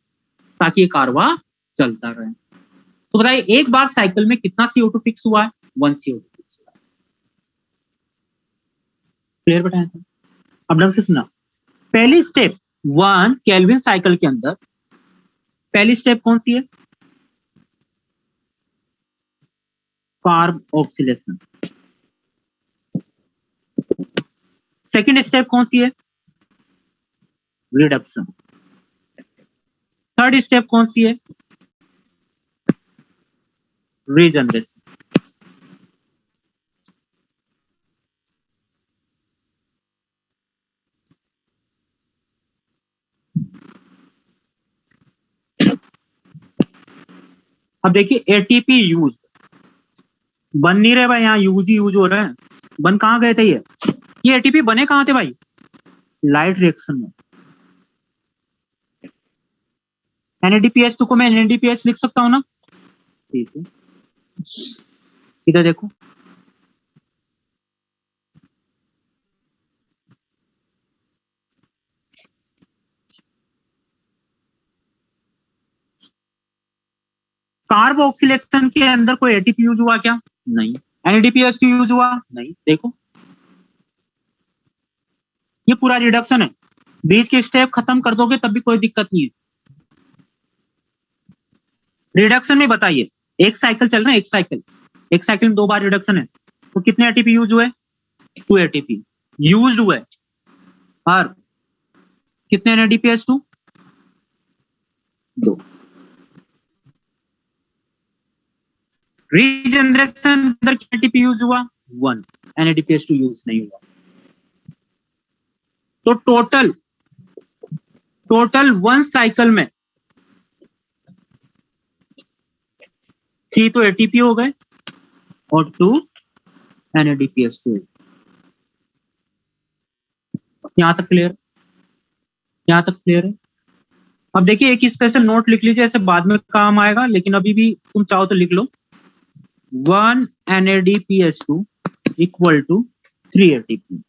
ताकि ये कारवा चलता रहे। तो बताइए एक बार साइकिल में कितना CO2 फिक्स हुआ है? 1 CO2 फिक्स हुआ है। क्लियर बताया था? अब ढंग से सुना। पहली स्टेप 1 केल्विन साइकिल के अंदर पहली स्टेप कौन सी है? Carb oscillation. सेकेंड स्टेप कौन सी है? रिडक्शन। थर्ड स्टेप कौन सी है? रीजनरेशन। अब देखिए एटीपी यूज बन नहीं रहे भाई, यहाँ यूज ही यूज हो रहा है। बन कहाँ गए थे ये एटीपी बने कहाँ थे भाई? लाइट रिएक्शन में। NADPH2 को मैं NADPH लिख सकता हूँ ना? ठीक है, इधर देखो, कार्ब ऑक्सीलेशन के अंदर कोई एटीपी यूज हुआ क्या? नहीं। NADPH2 यूज हुआ? नहीं। देखो ये पूरा रिडक्शन है, बीच के स्टेप खत्म कर दोगे तब भी कोई दिक्कत नहीं है। रिडक्शन में बताइए, एक साइकिल चल रहा है, एक साइकिल में 2 बार रिडक्शन है, तो कितने एटीपी यूज हुए? 2 एटीपी यूज हुए। और कितने NADPH2? 2। रीजनरेशन अंदर कितने एटीपी यूज हुआ? 1। NADPH2 यूज नहीं हुआ। तो टोटल 1 साइकिल में 3 तो एटीपी हो गए और 2 NADPH2। यहां तक क्लियर? यहां तक क्लियर है? अब देखिए एक स्पेशल नोट लिख लीजिए, ऐसे बाद में काम आएगा, लेकिन अभी भी तुम चाहो तो लिख लो। 1 NADPH2 इक्वल टू 3 एटीपी।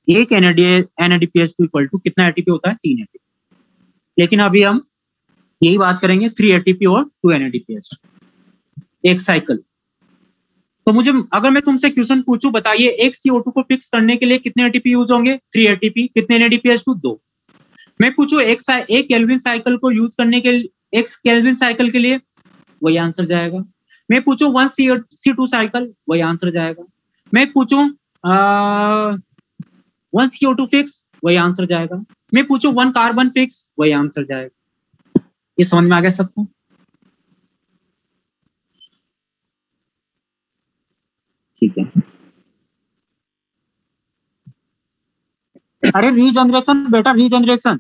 एक NADPH2 इक्वल टू कितना एटीपी होता है? 3 एटीपी। लेकिन अभी हम यही बात करेंगे 3 एटीपी और 2 NADPH एक साइकिल। तो मुझे अगर मैं तुमसे क्वेश्चन पूछूं, बताइए एक CO2 को फिक्स करने के लिए कितने एटीपी यूज होंगे? 3 एटीपी। कितने NADPH2? 2। मैं पूछूं एक केल्विन साइकिल को यूज करने के लिए, एक केल्विन साइकिल के लिए, वही आंसर जाएगा। मैं पूछूं 1 C2 साइकिल, वही आंसर जाएगा। मैं पूछूं 1 CO2 फिक्स, वही आंसर जाएगा। मैं पूछूं 1 कार्बन फिक्स, वही आंसर जाएगा। ये समझ में आ गया सबको? ठीक है। अरे रीजनरेशन बेटा, रीजनरेशन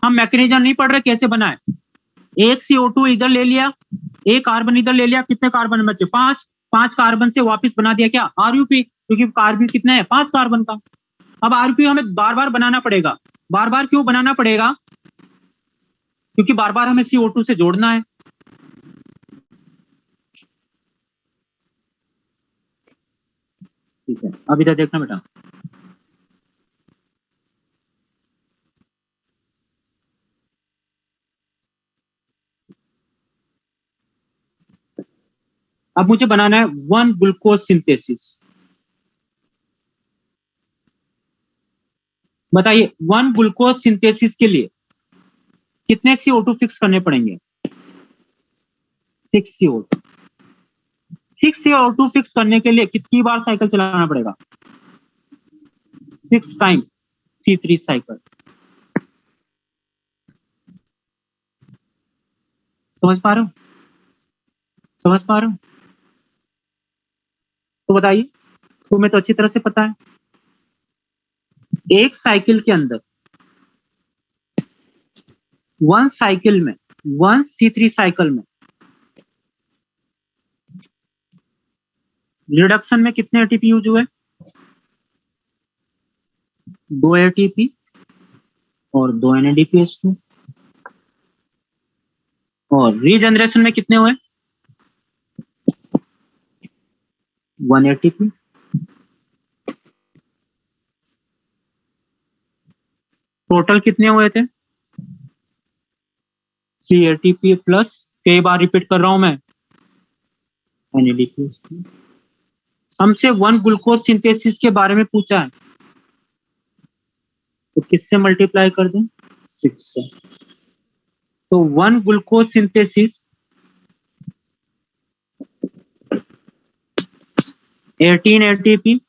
हम मैकेनिज्म नहीं पढ़ रहे कैसे बना है। एक CO2 इधर ले लिया, एक कार्बन इधर ले लिया, कितने कार्बन बचे? 5। 5 कार्बन से वापस बना दिया क्या? RUP, क्योंकि कार्बन कितने है? 5 कार्बन का। अब RUP हमें बार बार बनाना पड़ेगा। बार बार क्यों बनाना पड़ेगा? क्योंकि बार बार हमें CO2 से जोड़ना है। ठीक है, अब इधर देखना बेटा, अब मुझे बनाना है 1 ग्लूकोज सिंथेसिस। बताइए 1 ग्लूकोज सिंथेसिस के लिए कितने CO2 फिक्स करने पड़ेंगे? 6 CO2। 6 CO2 फिक्स करने के लिए कितनी बार साइकिल चलाना पड़ेगा? 6 टाइम C3 साइकिल। समझ पा रहे हो? समझ पा रहे हो? तो बताइए, तुम्हें तो अच्छी तरह से पता है, एक साइकिल के अंदर 1 साइकिल में 1 C3 साइकिल में रिडक्शन में कितने एटीपी यूज हुए? 2 एटीपी और 2 NADPH2। और रीजनरेशन में कितने हुए? 1 एटीपी। टोटल कितने हुए थे? 3 एटीपी प्लस, कई बार रिपीट कर रहा हूं मैं, NADPH2। हमसे 1 ग्लूकोज सिंथेसिस के बारे में पूछा है, तो किससे मल्टीप्लाई कर दें? 6 से। तो 1 ग्लूकोज सिंथेसिस 18 ATP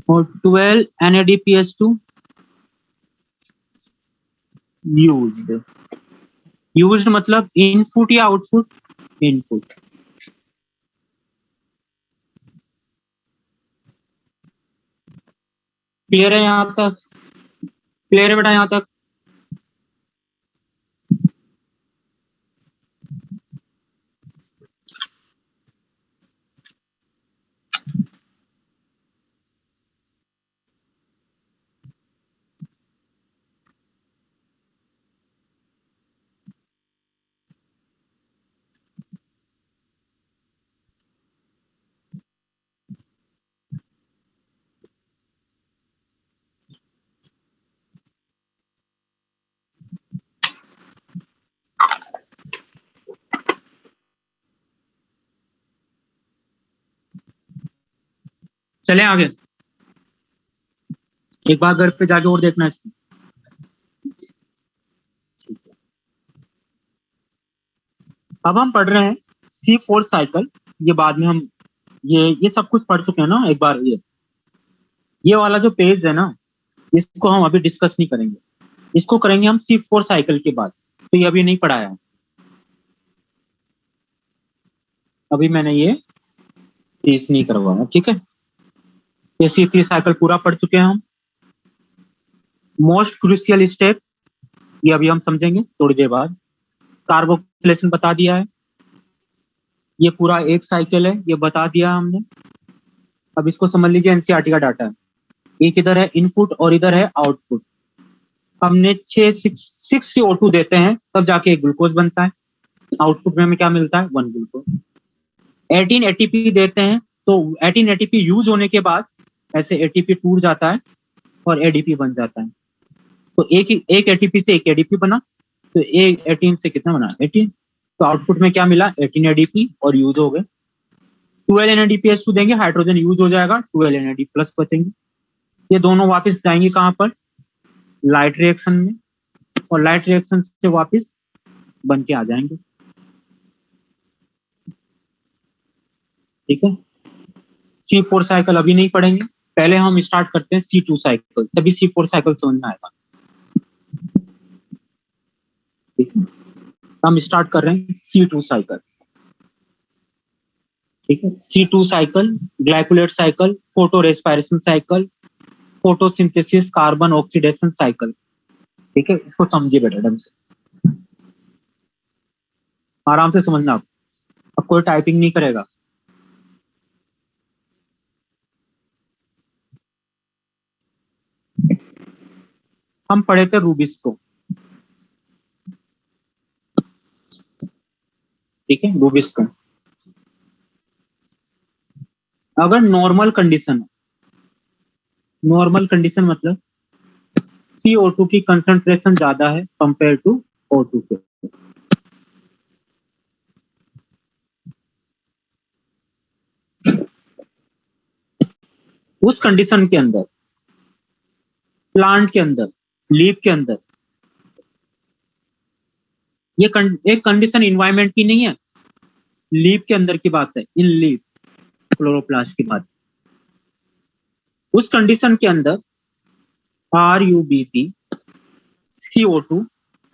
और 12 NADPH2 यूज्ड। यूज्ड मतलब इनपुट या आउटपुट? इनपुट। क्लियर है यहां तक? क्लियर है बेटा यहां तक? चलें आगे। एक बार घर पे जाके और देखना इसको। अब हम पढ़ रहे हैं C4 साइकिल। ये बाद में हम ये सब कुछ पढ़ चुके हैं ना एक बार। ये वाला जो पेज है ना, इसको हम अभी डिस्कस नहीं करेंगे, इसको करेंगे हम C4 साइकिल के बाद। तो ये अभी नहीं पढ़ाया है, अभी मैंने ये टीच नहीं करवाया, ठीक है। ये C3 साइकिल पूरा पढ़ चुके हैं हम। मोस्ट क्रूशियल स्टेप ये अभी हम समझेंगे थोड़ी देर बाद। कार्बोक्सिलेशन बता दिया है, ये पूरा एक साइकिल है, ये बता दिया हमने। अब इसको समझ लीजिए, एनसीईआरटी का डाटा है। एक इधर है इनपुट और इधर है आउटपुट। हमने 6 CO2 देते हैं तब जाके एक ग्लूकोज बनता है। आउटपुट में हमें क्या मिलता है? 1 ग्लूकोज। 18 ATP देते हैं, तो 18 ATP यूज होने के बाद ऐसे ATP टूट जाता है और ADP बन जाता है। तो एक ATP से एक ADP बना, तो एक 18 से कितना बना? 18। तो आउटपुट में क्या मिला? 18 ADP और यूज हो गए। 12 NADPH2 देंगे, हाइड्रोजन यूज हो जाएगा, 12 NAD प्लस बचेंगे। ये दोनों वापस जाएंगे कहां पर? लाइट रिएक्शन में, और लाइट रिएक्शन से वापस बन के आ जाएंगे, ठीक है। C4 साइकिल अभी नहीं पढ़ेंगे, पहले हम स्टार्ट करते हैं C2 साइकिल, तभी C4 साइकिल समझ में आएगा, ठीक है। हम स्टार्ट कर रहे हैं C2 साइकिल, ठीक है। C2 cycle, glycolate cycle, photo respiration cycle, photosynthesis, carbon oxidation cycle, ठीक है। इसको समझिए बेटा ढंग से, आराम से समझना। आप अब कोई टाइपिंग नहीं करेगा। हम पढ़े थे रूबिस को, ठीक है, रूबिस को। अगर नॉर्मल कंडीशन है, नॉर्मल कंडीशन मतलब CO2 की कंसंट्रेशन ज्यादा है कंपेयर टू O2 के, उस कंडीशन के अंदर प्लांट के अंदर, लीफ के अंदर, ये एक कंडीशन इन्वायरमेंट की नहीं है, लीफ के अंदर की बात है, इन लीफ क्लोरोप्लास्ट की बात। उस कंडीशन के अंदर RUBP CO2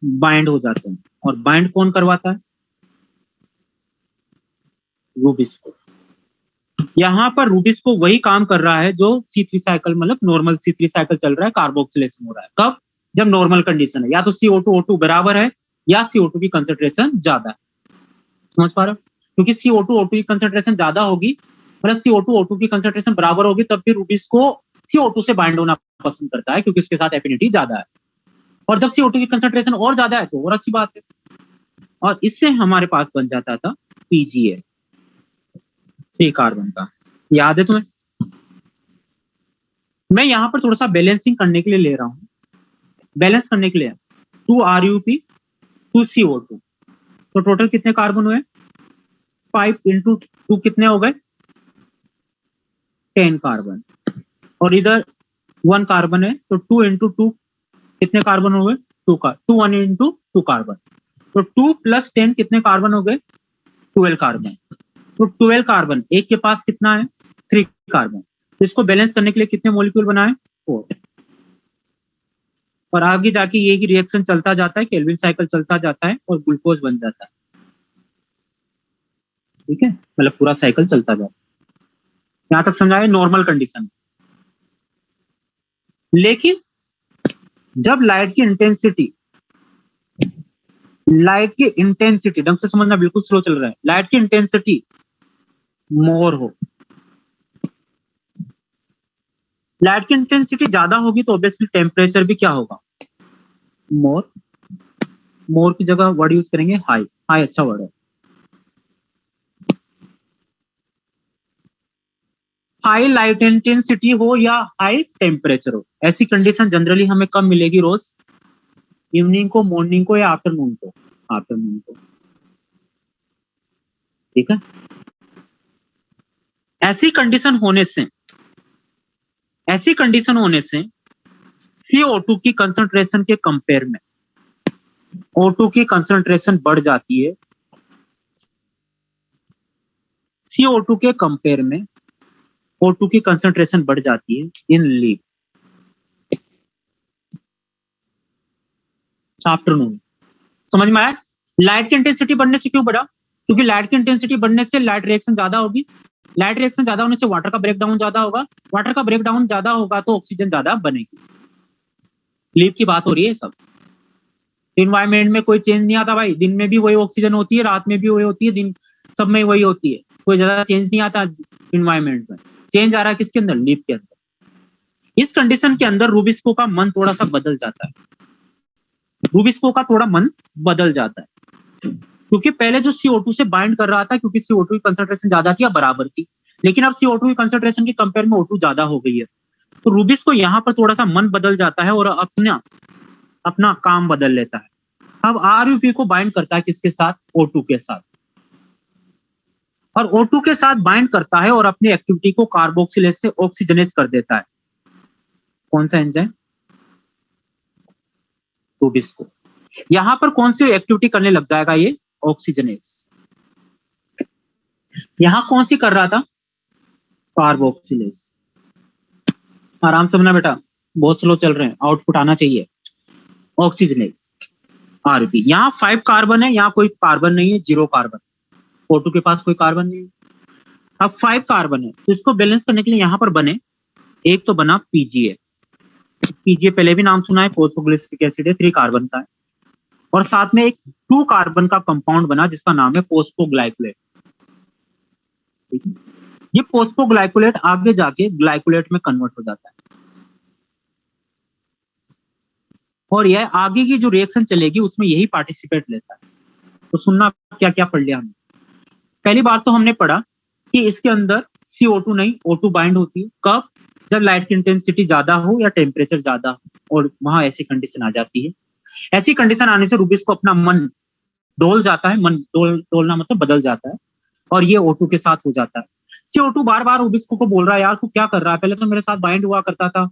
बाइंड हो जाते हैं, और बाइंड कौन करवाता है? रूबिस को। यहाँ पर रूबिस को वही काम कर रहा है जो C3 साइकिल, मतलब नॉर्मल C3 साइकिल चल रहा है, कार्बोक्सिलेशन हो रहा है। कब? जब नॉर्मल कंडीशन है, या तो CO2 O2 बराबर है या CO2 की कंसेंट्रेशन ज्यादा है। समझ पा रहे हो? क्योंकि CO2 O2 की कंसेंट्रेशन ज्यादा होगी, मतलब CO2 O2 की कंसेंट्रेशन बराबर होगी, तब भी रूबिस को CO2 से बाइंड होना पसंद करता है, क्योंकि उसके साथ एफिनिटी ज्यादा है। और जब CO2 की कंसेंट्रेशन और ज्यादा है तो और अच्छी बात है, और इससे हमारे पास बन जाता था PGA, 3 कार्बन का। याद है तुम्हें? मैं यहाँ पर थोड़ा सा बैलेंसिंग करने के लिए ले रहा हूँ, बैलेंस करने के लिए। 2 RUP 2 CO2, तो टोटल कितने कार्बन हुए? 5 इंटू 2 कितने हो गए? 10 कार्बन। और इधर 1 कार्बन है, तो 2 इंटू 2 कितने कार्बन हो गए? 2 का 2 1 इंटू 2 कार्बन, तो 2 प्लस 10 कितने कार्बन हो गए? 12 कार्बन। तो 12 कार्बन, एक के पास कितना है 3 कार्बन, तो इसको बैलेंस करने के लिए कितने मॉलिक्यूल बनाए 4, और आगे जाके ये रिएक्शन चलता जाता है, केल्विन साइकिल चलता जाता है और ग्लूकोज बन जाता है। ठीक है, मतलब पूरा साइकिल चलता जाता है। यहां तक समझाए नॉर्मल कंडीशन। लेकिन जब लाइट की इंटेंसिटी ढंग से समझना, बिल्कुल स्लो चल रहा है, लाइट की इंटेंसिटी मोर हो, लाइट की इंटेंसिटी ज्यादा होगी तो ऑब्वियसली टेम्परेचर भी क्या होगा मोर। मोर की जगह वर्ड यूज करेंगे हाई, हाई अच्छा वर्ड है। हाई लाइट इंटेंसिटी हो या हाई टेम्परेचर हो, ऐसी कंडीशन जनरली हमें कब मिलेगी रोज, इवनिंग को, मॉर्निंग को या आफ्टरनून को, आफ्टरनून को। ठीक है, ऐसी कंडीशन होने से CO2 की कंसंट्रेशन के कंपेयर में O2 की कंसंट्रेशन बढ़ जाती है, CO2 के कंपेयर में O2 की कंसंट्रेशन बढ़ जाती है इन लीव आफ्टरनून। समझ में आया? लाइट की इंटेंसिटी बढ़ने से क्यों बढ़ा, क्योंकि लाइट की इंटेंसिटी बढ़ने से लाइट रिएक्शन ज्यादा होगी, लाइट रिएक्शन ज्यादा होने से वाटर का ब्रेकडाउन ज्यादा होगा, वाटर का ब्रेकडाउन ज्यादा होगा तो ऑक्सीजन ज्यादा बनेगी। लीव की बात हो रही है सब। इन्वायरमेंट में कोई चेंज नहीं आता भाई, दिन में भी वही ऑक्सीजन होती है, रात में भी वही होती है, दिन सब में वही होती है, कोई ज्यादा चेंज नहीं आता इन्वायरमेंट में। चेंज आ रहा है किसके अंदर, लीव के अंदर। इस कंडीशन के अंदर रूबिस्को का मन थोड़ा सा बदल जाता है, रूबिस्को का थोड़ा मन बदल जाता है, क्योंकि पहले जो CO2 से बाइंड कर रहा था, क्योंकि CO2 की कंसंट्रेशन ज्यादा थी या बराबर थी, लेकिन अब CO2 की कंसंट्रेशन के कंपेयर में O2 ज्यादा हो गई है, तो रूबिस्को यहाँ पर थोड़ा सा मन बदल जाता है और अपना अपना काम बदल लेता है। अब RUP को बाइंड करता है किसके साथ, O2 के साथ, और O2 के साथ बाइंड करता है और अपनी एक्टिविटी को कार्बोक्सिलेज से ऑक्सीजनेज कर देता है। कौन सा एंजाइम, रूबिस्को। यहां पर कौन सी एक्टिविटी करने लग जाएगा ये, ऑक्सीजनेज। यहां कौन सी कर रहा था, कार्बोक्सिलेज। आराम से बना बेटा, बहुत स्लो चल रहे हैं, आउटपुट आना चाहिए। ऑक्सीजनेज RUP, यहाँ 5 कार्बन है, यहाँ कोई कार्बन नहीं है, 0 कार्बन, O2 के पास कोई कार्बन नहीं है। अब 5 कार्बन है तो इसको बैलेंस करने के लिए यहाँ पर बने, एक तो बना PGA, PGA पहले भी नाम सुना है, फॉस्फोग्लिसरिक एसिड है, 3 कार्बन का है, और साथ में एक 2 कार्बन का कंपाउंड बना जिसका नाम है फोस्फोग्लाइकोलेट। ठीक है, ये फोस्फोग्लाइकोलेट आगे जाके ग्लाइकोलेट में कन्वर्ट हो जाता है, और यह आगे की जो रिएक्शन चलेगी उसमें यही पार्टिसिपेट लेता है। तो सुनना क्या क्या पढ़ लिया हमने। पहली बार तो हमने पढ़ा कि इसके अंदर CO2 नहीं O2 बाइंड होती है, कब, जब लाइट की इंटेंसिटी ज्यादा हो या टेम्परेचर ज्यादा हो, और वहां ऐसी कंडीशन आ जाती है। ऐसी कंडीशन आने से रूबिस को अपना मन डोल जाता है, मन डोलना मतलब बदल जाता है, और ये O2 के साथ हो जाता है। CO2 बार बार रूबिस्को को बोल रहा है, यार तू क्या कर रहा है, पहले तो मेरे साथ बाइंड हुआ करता था,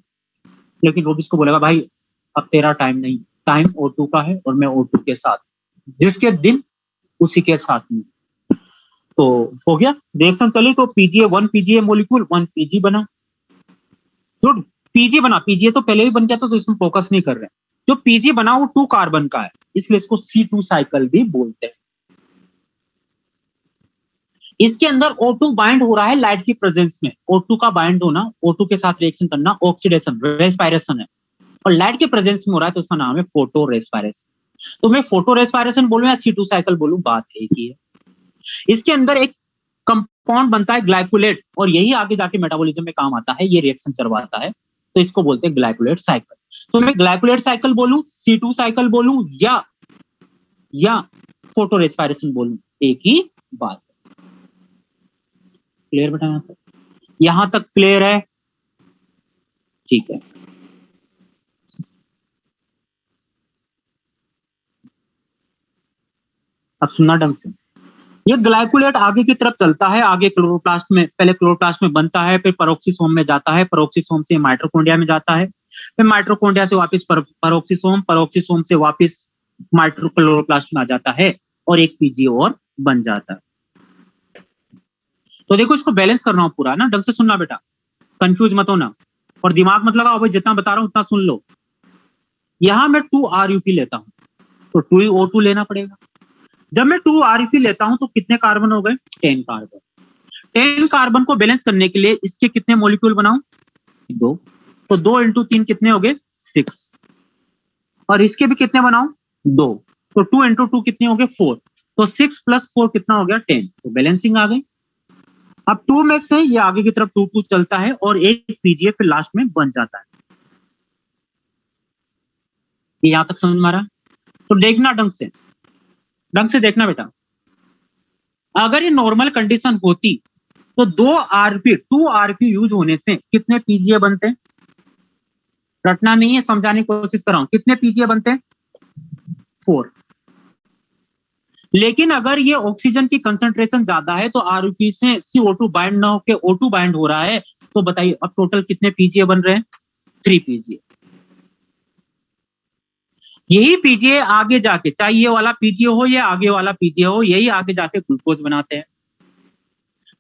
लेकिन रूबिस्को बोलेगा भाई अब तेरा टाइम नहीं, टाइम O2 का है और मैं O2 के साथ, जिसके दिन उसी के साथ में। तो हो गया, रिएक्शन चली तो PGA1 PGA मॉलिक्यूल 1 PG बना, जो PG बना, PGA तो पहले ही बन गया था तो इसमें फोकस नहीं कर रहे हैं। जो PG बना वो 2 कार्बन का है, इसलिए इसको C2 साइकिल भी बोलते हैं। इसके अंदर O2 बाइंड हो रहा है लाइट की प्रेजेंस में, O2 का बाइंड होना, O2 के साथ रिएक्शन करना ऑक्सीडेशन रेस्पिरेशन है, और लाइट के प्रेजेंस में हो रहा है तो उसका नाम है फोटो रेस्पिरेशन। तो मैं फोटो रेस्पिरेशन बोलूं या C2 साइकिल बोलूं, बात एक ही है। इसके अंदर एक कंपाउंड बनता है ग्लाइकोलेट, और यही आगे जाके मेटाबॉलिज्म में काम आता है, ये रिएक्शन करवाता है, तो इसको बोलते हैं ग्लाइकोलेट साइकिल। तो मैं ग्लाइकोलेट साइकिल बोलूं, C2 साइकिल बोलूं, या फोटो रेस्पिरेशन बोलूं, एक ही बात। क्लियर बेटा, यहां तक क्लियर है? ठीक है, अब सुनना ढंग से। ये ग्लाइकोलेट आगे की तरफ चलता है, आगे क्लोरोप्लास्ट में, पहले क्लोरोप्लास्ट में बनता है, फिर पेरोक्सिसोम में जाता है, पेरोक्सिसोम से माइटोकॉन्ड्रिया में जाता है, फिर माइटोकॉन्ड्रिया से वापस पेरोक्सिसोम, पेरोक्सिसोम से वापस क्लोरोप्लास्ट में आ जाता है, और एक PGA और बन जाता है। तो देखो इसको बैलेंस करना हो पूरा ना, ढंग से सुनना बेटा, कंफ्यूज मत होना और दिमाग मत लगाओ भाई, जितना बता रहा हूं उतना सुन लो। यहां मैं 2 RUP लेता हूं तो 2 O2 लेना पड़ेगा। जब मैं 2 RUP लेता हूं तो कितने कार्बन हो गए? 10 कार्बन। 10 कार्बन को बैलेंस करने के लिए इसके कितने मॉलिक्यूल बनाऊं? 2। तो 2 इंटू 3 कितने हो गए? 6। और इसके भी कितने बनाऊं? 2। तो 2 इंटू 2 कितने हो गए? 4। तो 6 प्लस 4 कितना हो गया? 10। तो बैलेंसिंग आ गई। अब 2 में से ये आगे की तरफ 2 चलता है और एक पीजीए फिर लास्ट में बन जाता है। ये यहां तक समझ में आ रहा है? तो देखना ढंग से देखना बेटा, अगर ये नॉर्मल कंडीशन होती तो 2 RP यूज होने से कितने पीजीए बनते? रटना नहीं है, समझाने की कोशिश कर रहा हूं। कितने पीजीए बनते? 4। लेकिन अगर ये ऑक्सीजन की कंसंट्रेशन ज्यादा है तो RUP से CO2 बाइंड ना होकर O2 बाइंड हो रहा है, तो बताइए अब टोटल कितने पीजीए बन रहे हैं? 3 पीजीए। यही पीजीए आगे जाके, चाहे ये वाला पीजीए हो या आगे वाला पीजीए हो, यही आगे जाके ग्लूकोज बनाते हैं।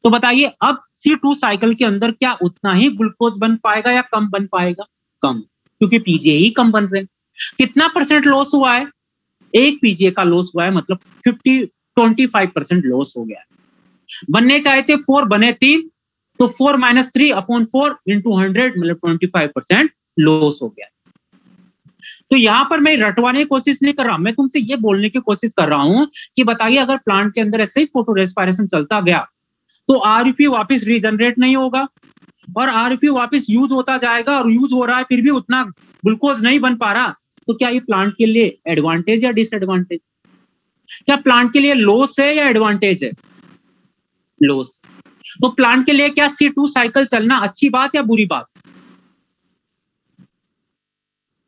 तो बताइए अब C2 साइकिल के अंदर क्या उतना ही ग्लूकोज बन पाएगा या कम बन पाएगा? कम, क्योंकि पीजीए ही कम बन रहे हैं। कितना परसेंट लॉस हुआ है? एक पीजीए का लॉस हुआ है, मतलब 25% लॉस हो गया है। बनने चाहे थे 4, बने 3, तो 4 - 3/4 इंटू 100 मतलब 25% लॉस हो गया। तो यहां पर मैं रटवाने की कोशिश नहीं कर रहा, मैं तुमसे ये बोलने की कोशिश कर रहा हूं कि बताइए अगर प्लांट के अंदर ऐसे ही फोटो रेस्पिरेशन चलता गया तो RUP वापस रीजनरेट नहीं होगा और RUP वापस यूज होता जाएगा, और यूज हो रहा है फिर भी उतना ग्लूकोज नहीं बन पा रहा, तो क्या ये प्लांट के लिए एडवांटेज या डिसएडवांटेज? क्या प्लांट के लिए लॉस है या एडवांटेज है? लॉस। तो प्लांट के लिए क्या C2 साइकिल चलना अच्छी बात या बुरी बात?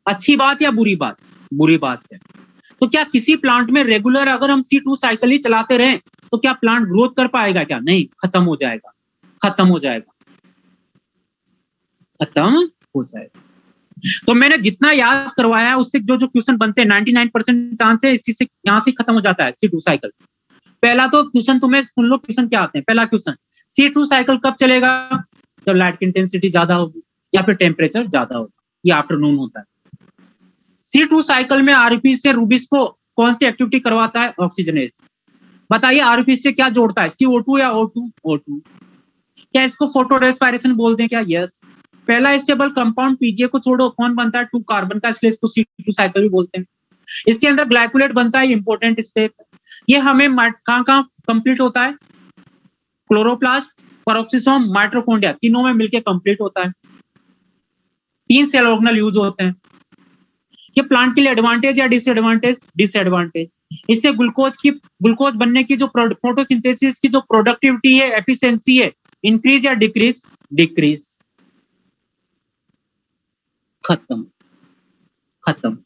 अच्छी बात या बुरी बात? बुरी बात है। तो क्या किसी प्लांट में रेगुलर अगर हम C2 साइकिल ही चलाते रहे तो क्या प्लांट ग्रोथ कर पाएगा? क्या नहीं, खत्म हो जाएगा, खत्म हो जाएगा, खत्म हो जाएगा। तो मैंने जितना याद करवाया उससे जो जो क्वेश्चन बनते हैं 99% चांस है इसी से यहां से खत्म हो जाता है C2 साइकिल। पहला तो क्वेश्चन तुम्हें सुन लो, क्वेश्चन क्या आते हैं। पहला क्वेश्चन, C2 साइकिल कब चलेगा? जब लाइट की इंटेंसिटी ज्यादा होगी या फिर टेम्परेचर ज्यादा होगा, ये आफ्टरनून होता है। C2 साइकिल में RUP से रूबिस को कौन सी एक्टिविटी करवाता है? ऑक्सीजनेज। बताइए RUP से क्या जोड़ता है? CO2 या O2? O2। क्या इसको फोटो रेस्पिरेशन बोलते हैं क्या? यस। पहला स्टेबल कंपाउंड पीजीए को छोड़ो कौन बनता है? 2 कार्बन का, इसलिए इसको C2 साइकिल भी बोलते हैं। इसके अंदर ग्लाइकोलेट बनता है, इंपॉर्टेंट स्टेप। ये हमें कहां कहां कंप्लीट होता है? क्लोरोप्लास्ट, पेरोक्सिसोम, माइटोकॉन्ड्रिया, तीनों में मिलकर कंप्लीट होता है। 3 सेल ऑर्गेनल यूज होते हैं। ये प्लांट के लिए एडवांटेज या डिसएडवांटेज? डिसएडवांटेज। इससे ग्लूकोज बनने की जो फोटोसिंथेसिस की जो प्रोडक्टिविटी है, एफिशिएंसी है, इंक्रीज या डिक्रीज? डिक्रीज। खत्म, खत्म।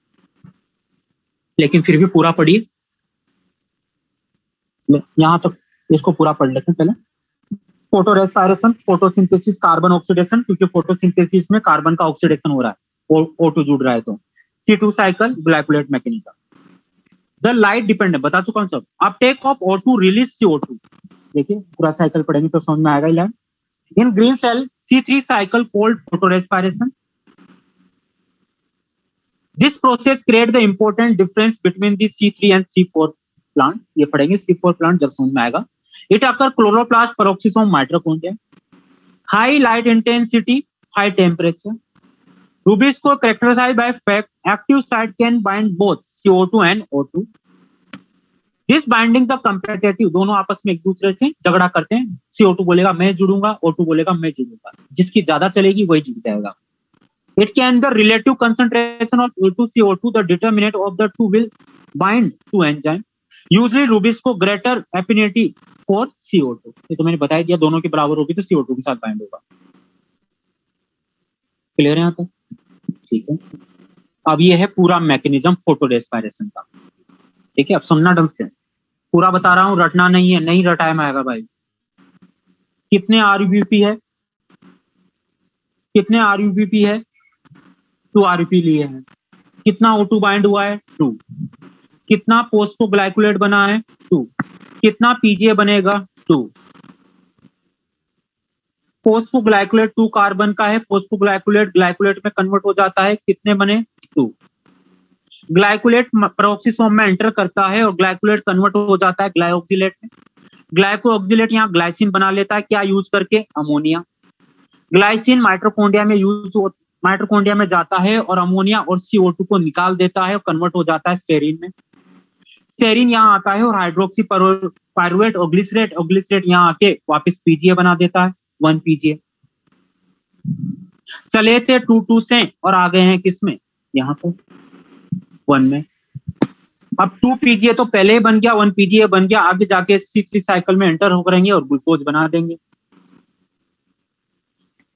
लेकिन फिर भी पूरा पढ़िए, यहां तक इसको पूरा पढ़ लेते हैं पहले। Photo respiration, photosynthesis, carbon oxidation, क्योंकि फोटोसिंथेसिस में कार्बन का ऑक्सीडेशन हो रहा है, O2 जुड़ रहा है। तो C2 cycle, glycolate mechanism. The light dependent बता चुका हूं सब। Uptake of O2, release CO2। देखिए पूरा साइकिल पढ़ेंगे तो समझ में आएगा ही। In green cell C3 cycle called photo respiration. This process create the important difference between the C3 and C4 plant. ये पढ़ेंगे C4 प्लांट जब समझ में आएगा। It occur chloroplast, peroxisome, mitochondria. High light intensity, high temperature. RuBisCO characterised by fact active site can bind both CO2 and O2। This binding the competitive, दोनों आपस में एक दूसरे से झगड़ा करते हैं। CO2 बोलेगा मैं जुड़ूंगा, O2 बोलेगा मैं जुड़ूंगा, जिसकी ज्यादा चलेगी वही जुड़ जाएगा। It can the relative concentration of O2 CO2, the determinant of the two will bind to enzyme. Usually Rubisco greater affinity for CO2। ये तो मैंने बता दिया, दोनों के बराबर होगी तो CO2 के साथ बाइंड होगा। क्लियर है यहाँ तक? ठीक है। अब ये है पूरा मैकेनिज्म फोटो रेस्पिरेशन का। ठीक है, अब सुनना ढंग से, पूरा बता रहा हूँ, रटना नहीं है, नहीं रटाया में आएगा भाई। कितने RUP है? कितने RUP है? 2 RUP लिए हैं। कितना O2 बाइंड हुआ है? 2। कितना पोस्टोग्लाइकोलेट बना है? 2। कितना पीजीए बनेगा? 2। फॉस्फोग्लाइकोलेट 2 कार्बन का है, फॉस्फोग्लाइकोलेट ग्लाइकोलेट में कन्वर्ट हो जाता है, कितने बने 2। ग्लाइकोलेट पेरोक्सिसोम में एंटर करता है और ग्लाइकोलेट कन्वर्ट हो जाता है ग्लाइऑक्सिलेट में। ग्लाइकोऑक्सिलेट यहाँ ग्लाइसिन बना लेता है, क्या यूज करके, अमोनिया। ग्लाइसिन माइटोकॉन्ड्रिया में जाता है और अमोनिया और CO2 को निकाल देता है और कन्वर्ट हो जाता है सेरीन में। सेरीन यहाँ आता है और हाइड्रोक्सी पायरुवेट और ग्लिसरेट यहाँ आके वापस पीजीए बना देता है, 1 पीजीए। चले थे 2 से और आ गए हैं किसमें, यहाँ पर 1 में। अब 2 पीजीए तो पहले ही बन गया, 1 पीजीए बन गया, आगे जाके C3 साइकिल में एंटर हो करेंगे और ग्लूकोज बना देंगे।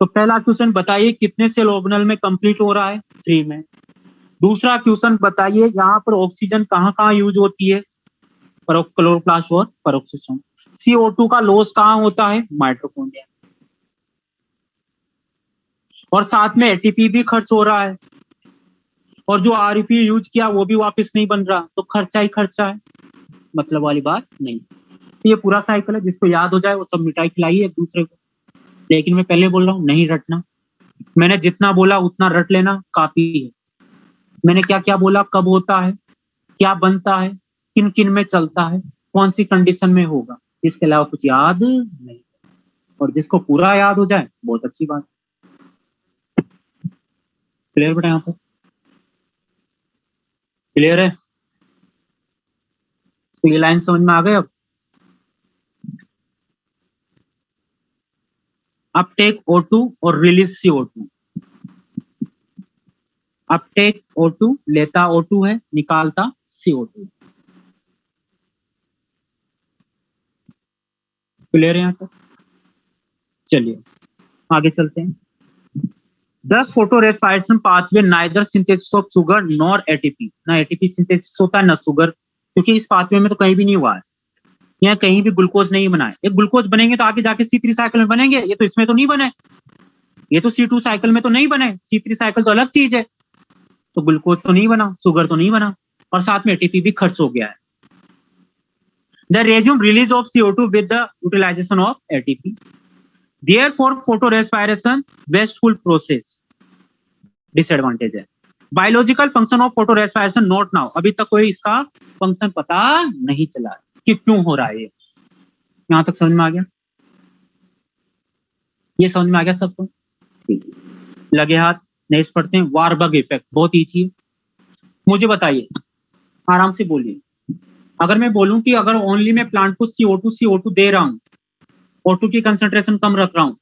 तो पहला क्वेश्चन बताइए कितने सेल ऑर्गेनल में कंप्लीट हो रहा है, 3 में। दूसरा क्वेश्चन बताइए यहाँ पर ऑक्सीजन कहाँ कहाँ यूज होती है, क्लोरोप्लास्ट और पेरोक्सिसोम। CO2 का लॉस कहाँ होता है, माइटोकॉन्ड्रिया। और साथ में ATP भी खर्च हो रहा है और जो REP यूज किया वो भी वापस नहीं बन रहा, तो खर्चा ही खर्चा है, मतलब वाली बात नहीं। तो ये पूरा साइकिल है, जिसको याद हो जाए वो सब मिठाई खिलाइए एक दूसरे को। लेकिन मैं पहले बोल रहा हूँ नहीं रटना, मैंने जितना बोला उतना रट लेना काफी है। मैंने क्या क्या बोला, कब होता है, क्या बनता है, किन किन में चलता है, कौन सी कंडीशन में होगा, इसके अलावा कुछ याद नहीं। और जिसको पूरा याद हो जाए बहुत अच्छी बात। क्लियर बेटा, यहाँ पर क्लियर है। तो ये लाइन समझ में आ गए। अब टेक O2 और रिलीज CO2। अब टेक O2 लेता O2 है, निकालता CO2। क्लियर है यहाँ तक। चलिए आगे चलते हैं। The photorespiration pathway neither synthesis of sugar nor ATP, ना ATP सिंथेसिस होता है ना शुगर, क्योंकि इस पाथवे में तो कहीं भी नहीं हुआ है, यहाँ कहीं भी ग्लूकोज नहीं बना है। एक ग्लूकोज बनेंगे तो आगे जाके C3 साइकिल में बनेंगे, ये तो इसमें तो नहीं बने, ये तो C2 साइकिल में तो नहीं बने, C3 साइकिल तो अलग चीज है। तो ग्लूकोज तो नहीं बना, शुगर तो नहीं बना, और साथ में ATP भी खर्च हो गया है। The resume release of CO2 with the utilization of ATP. Therefore, photorespiration wasteful process. Disadvantage है। Biological function of photorespiration note now, अभी तक कोई इसका फंक्शन पता नहीं चला कि क्यों हो रहा है। ये यहां तक समझ में आ गया, ये समझ में आ गया सबको। लगे हाथ नहीं पढ़ते हैं। वारबर्ग इफेक्ट बहुत ईजी है, मुझे बताइए, आराम से बोलिए। अगर मैं बोलूं कि अगर ओनली मैं प्लांट को CO2 दे रहा हूं, O2 की कंसंट्रेशन कम रख रहा हूं,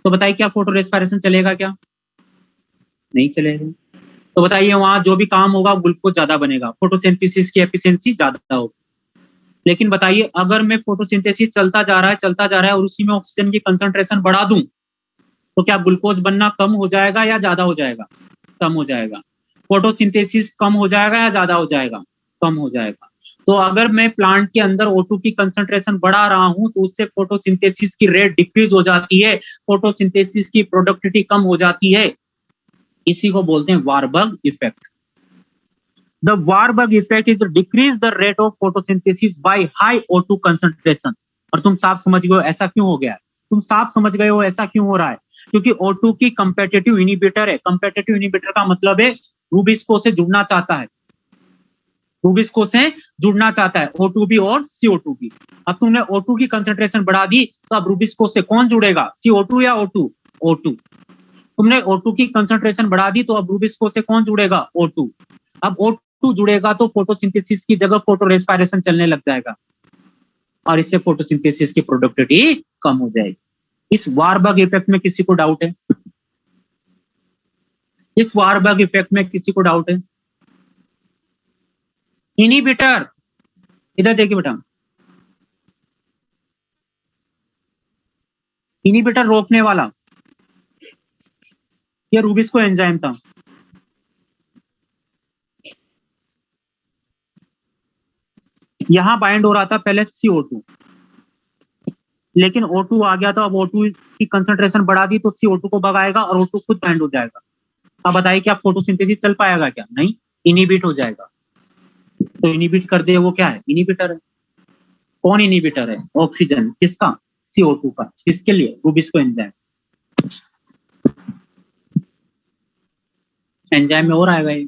तो बताइए क्या फोटो रेस्पिरेशन चलेगा, क्या नहीं चलेगा। तो बताइए वहां जो भी काम होगा ग्लूकोज ज्यादा बनेगा, फोटोसिंथेसिस की एफिशिएंसी ज्यादा होगी। लेकिन बताइए अगर मैं फोटोसिंथेसिस चलता जा रहा है और उसी में ऑक्सीजन की कंसंट्रेशन बढ़ा दूं, तो क्या ग्लूकोज बनना कम हो जाएगा या ज्यादा हो जाएगा, कम हो जाएगा। फोटोसिंथेसिस कम हो जाएगा या ज्यादा हो जाएगा, कम हो जाएगा। तो अगर मैं प्लांट के अंदर O2 की कंसंट्रेशन बढ़ा रहा हूं तो उससे फोटोसिंथेसिस की रेट डिक्रीज हो जाती है, फोटोसिंथेसिस की प्रोडक्टिविटी कम हो जाती है। इसी को बोलते हैं Warburg effect. The Warburg effect is to decrease the rate of photosynthesis by high O2 concentration। और तुम साफ समझ गए हो ऐसा क्यों हो गया है, तुम साफ समझ गए हो ऐसा क्यों हो रहा है, क्योंकि O2 की कंपेटिटिव इनिबिटर है। कंपेटिटिव इनिबिटर का मतलब है रूबिस्को से जुड़ना चाहता है, रूबिस्को से जुड़ना चाहता है O2 भी और CO2 भी। अब तुमने O2 की कंसंट्रेशन बढ़ा दी तो अब रूबिस्को से कौन जुड़ेगा, CO2 या O2, O2। तुमने O2 की कंसंट्रेशन बढ़ा दी तो अब रूबिस्को से कौन जुड़ेगा, O2। अब O2 जुड़ेगा तो फोटोसिंथेसिस की जगह फोटो रेस्पिरेशन चलने लग जाएगा और इससे फोटोसिंथेसिस की प्रोडक्टिविटी कम हो जाएगी। इस वारबर्ग इफेक्ट में किसी को डाउट है, इस वारबर्ग इफेक्ट में किसी को डाउट है। इनिबिटर, इधर देखिए बेटा, इनिबिटर रोकने वाला ये रूबिस्को एंजाइम था। यहां बाइंड हो रहा था पहले CO2, लेकिन O2 आ गया था, अब O2 की कंसंट्रेशन बढ़ा दी तो CO2 को भगाएगा और O2 खुद बाइंड हो जाएगा। अब बताइए क्या फोटोसिंथेसिस चल पाएगा, क्या नहीं, इनिबिट हो जाएगा। तो इनिबिट कर दे वो क्या है, इनिबिटर है। कौन इनिबिटर है, ऑक्सीजन, किसका, CO2 का। किसके लिए, रूबिस्को एंजाइम। एंजाइम में और आएगा ये,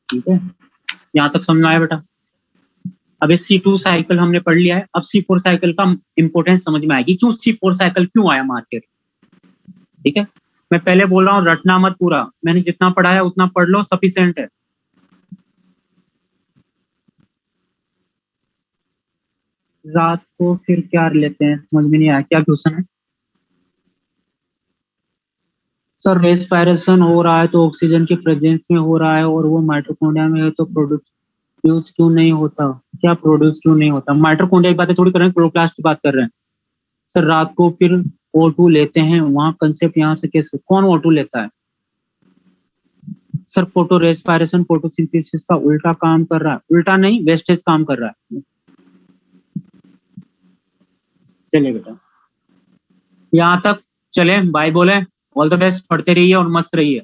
ठीक है। यहाँ तक समझ में आया बेटा? अब इस C2 साइकिल हमने पढ़ लिया है, अब C4 साइकिल का इंपोर्टेंस समझ में आएगी, क्यों C4 साइकिल क्यों आया मार्केट, ठीक है। मैं पहले बोल रहा हूँ रटना मत पूरा, मैंने जितना पढ़ा है उतना पढ़ लो, सफिशिएंट है। रात को फिर क्या लेते हैं, समझ में नहीं आया, क्या क्वेश्चन है सर? रेस्पिरेशन हो रहा है तो ऑक्सीजन के प्रेजेंस में हो रहा है, और वो माइटोकॉन्ड्रिया में है तो प्रोड्यूस क्यों नहीं होता? क्या प्रोड्यूस क्यों नहीं होता? माइटोकॉन्ड्रिया की बातें थोड़ी कर रहे हैं, क्लोरोप्लास्ट की बात कर रहे हैं सर। रात को फिर O2 लेते हैं, वहां कंसेप्ट यहाँ से कैसे, कौन O2 लेता है सर? फोटो रेस्पिरेशन फोटोसिंथेसिस का उल्टा काम कर रहा है, उल्टा नहीं वेस्टेज काम कर रहा है। चलिए बेटा, यहाँ तक चले, बाय बोले, ऑल द बेस्ट, पढ़ते रहिए और मस्त रहिए।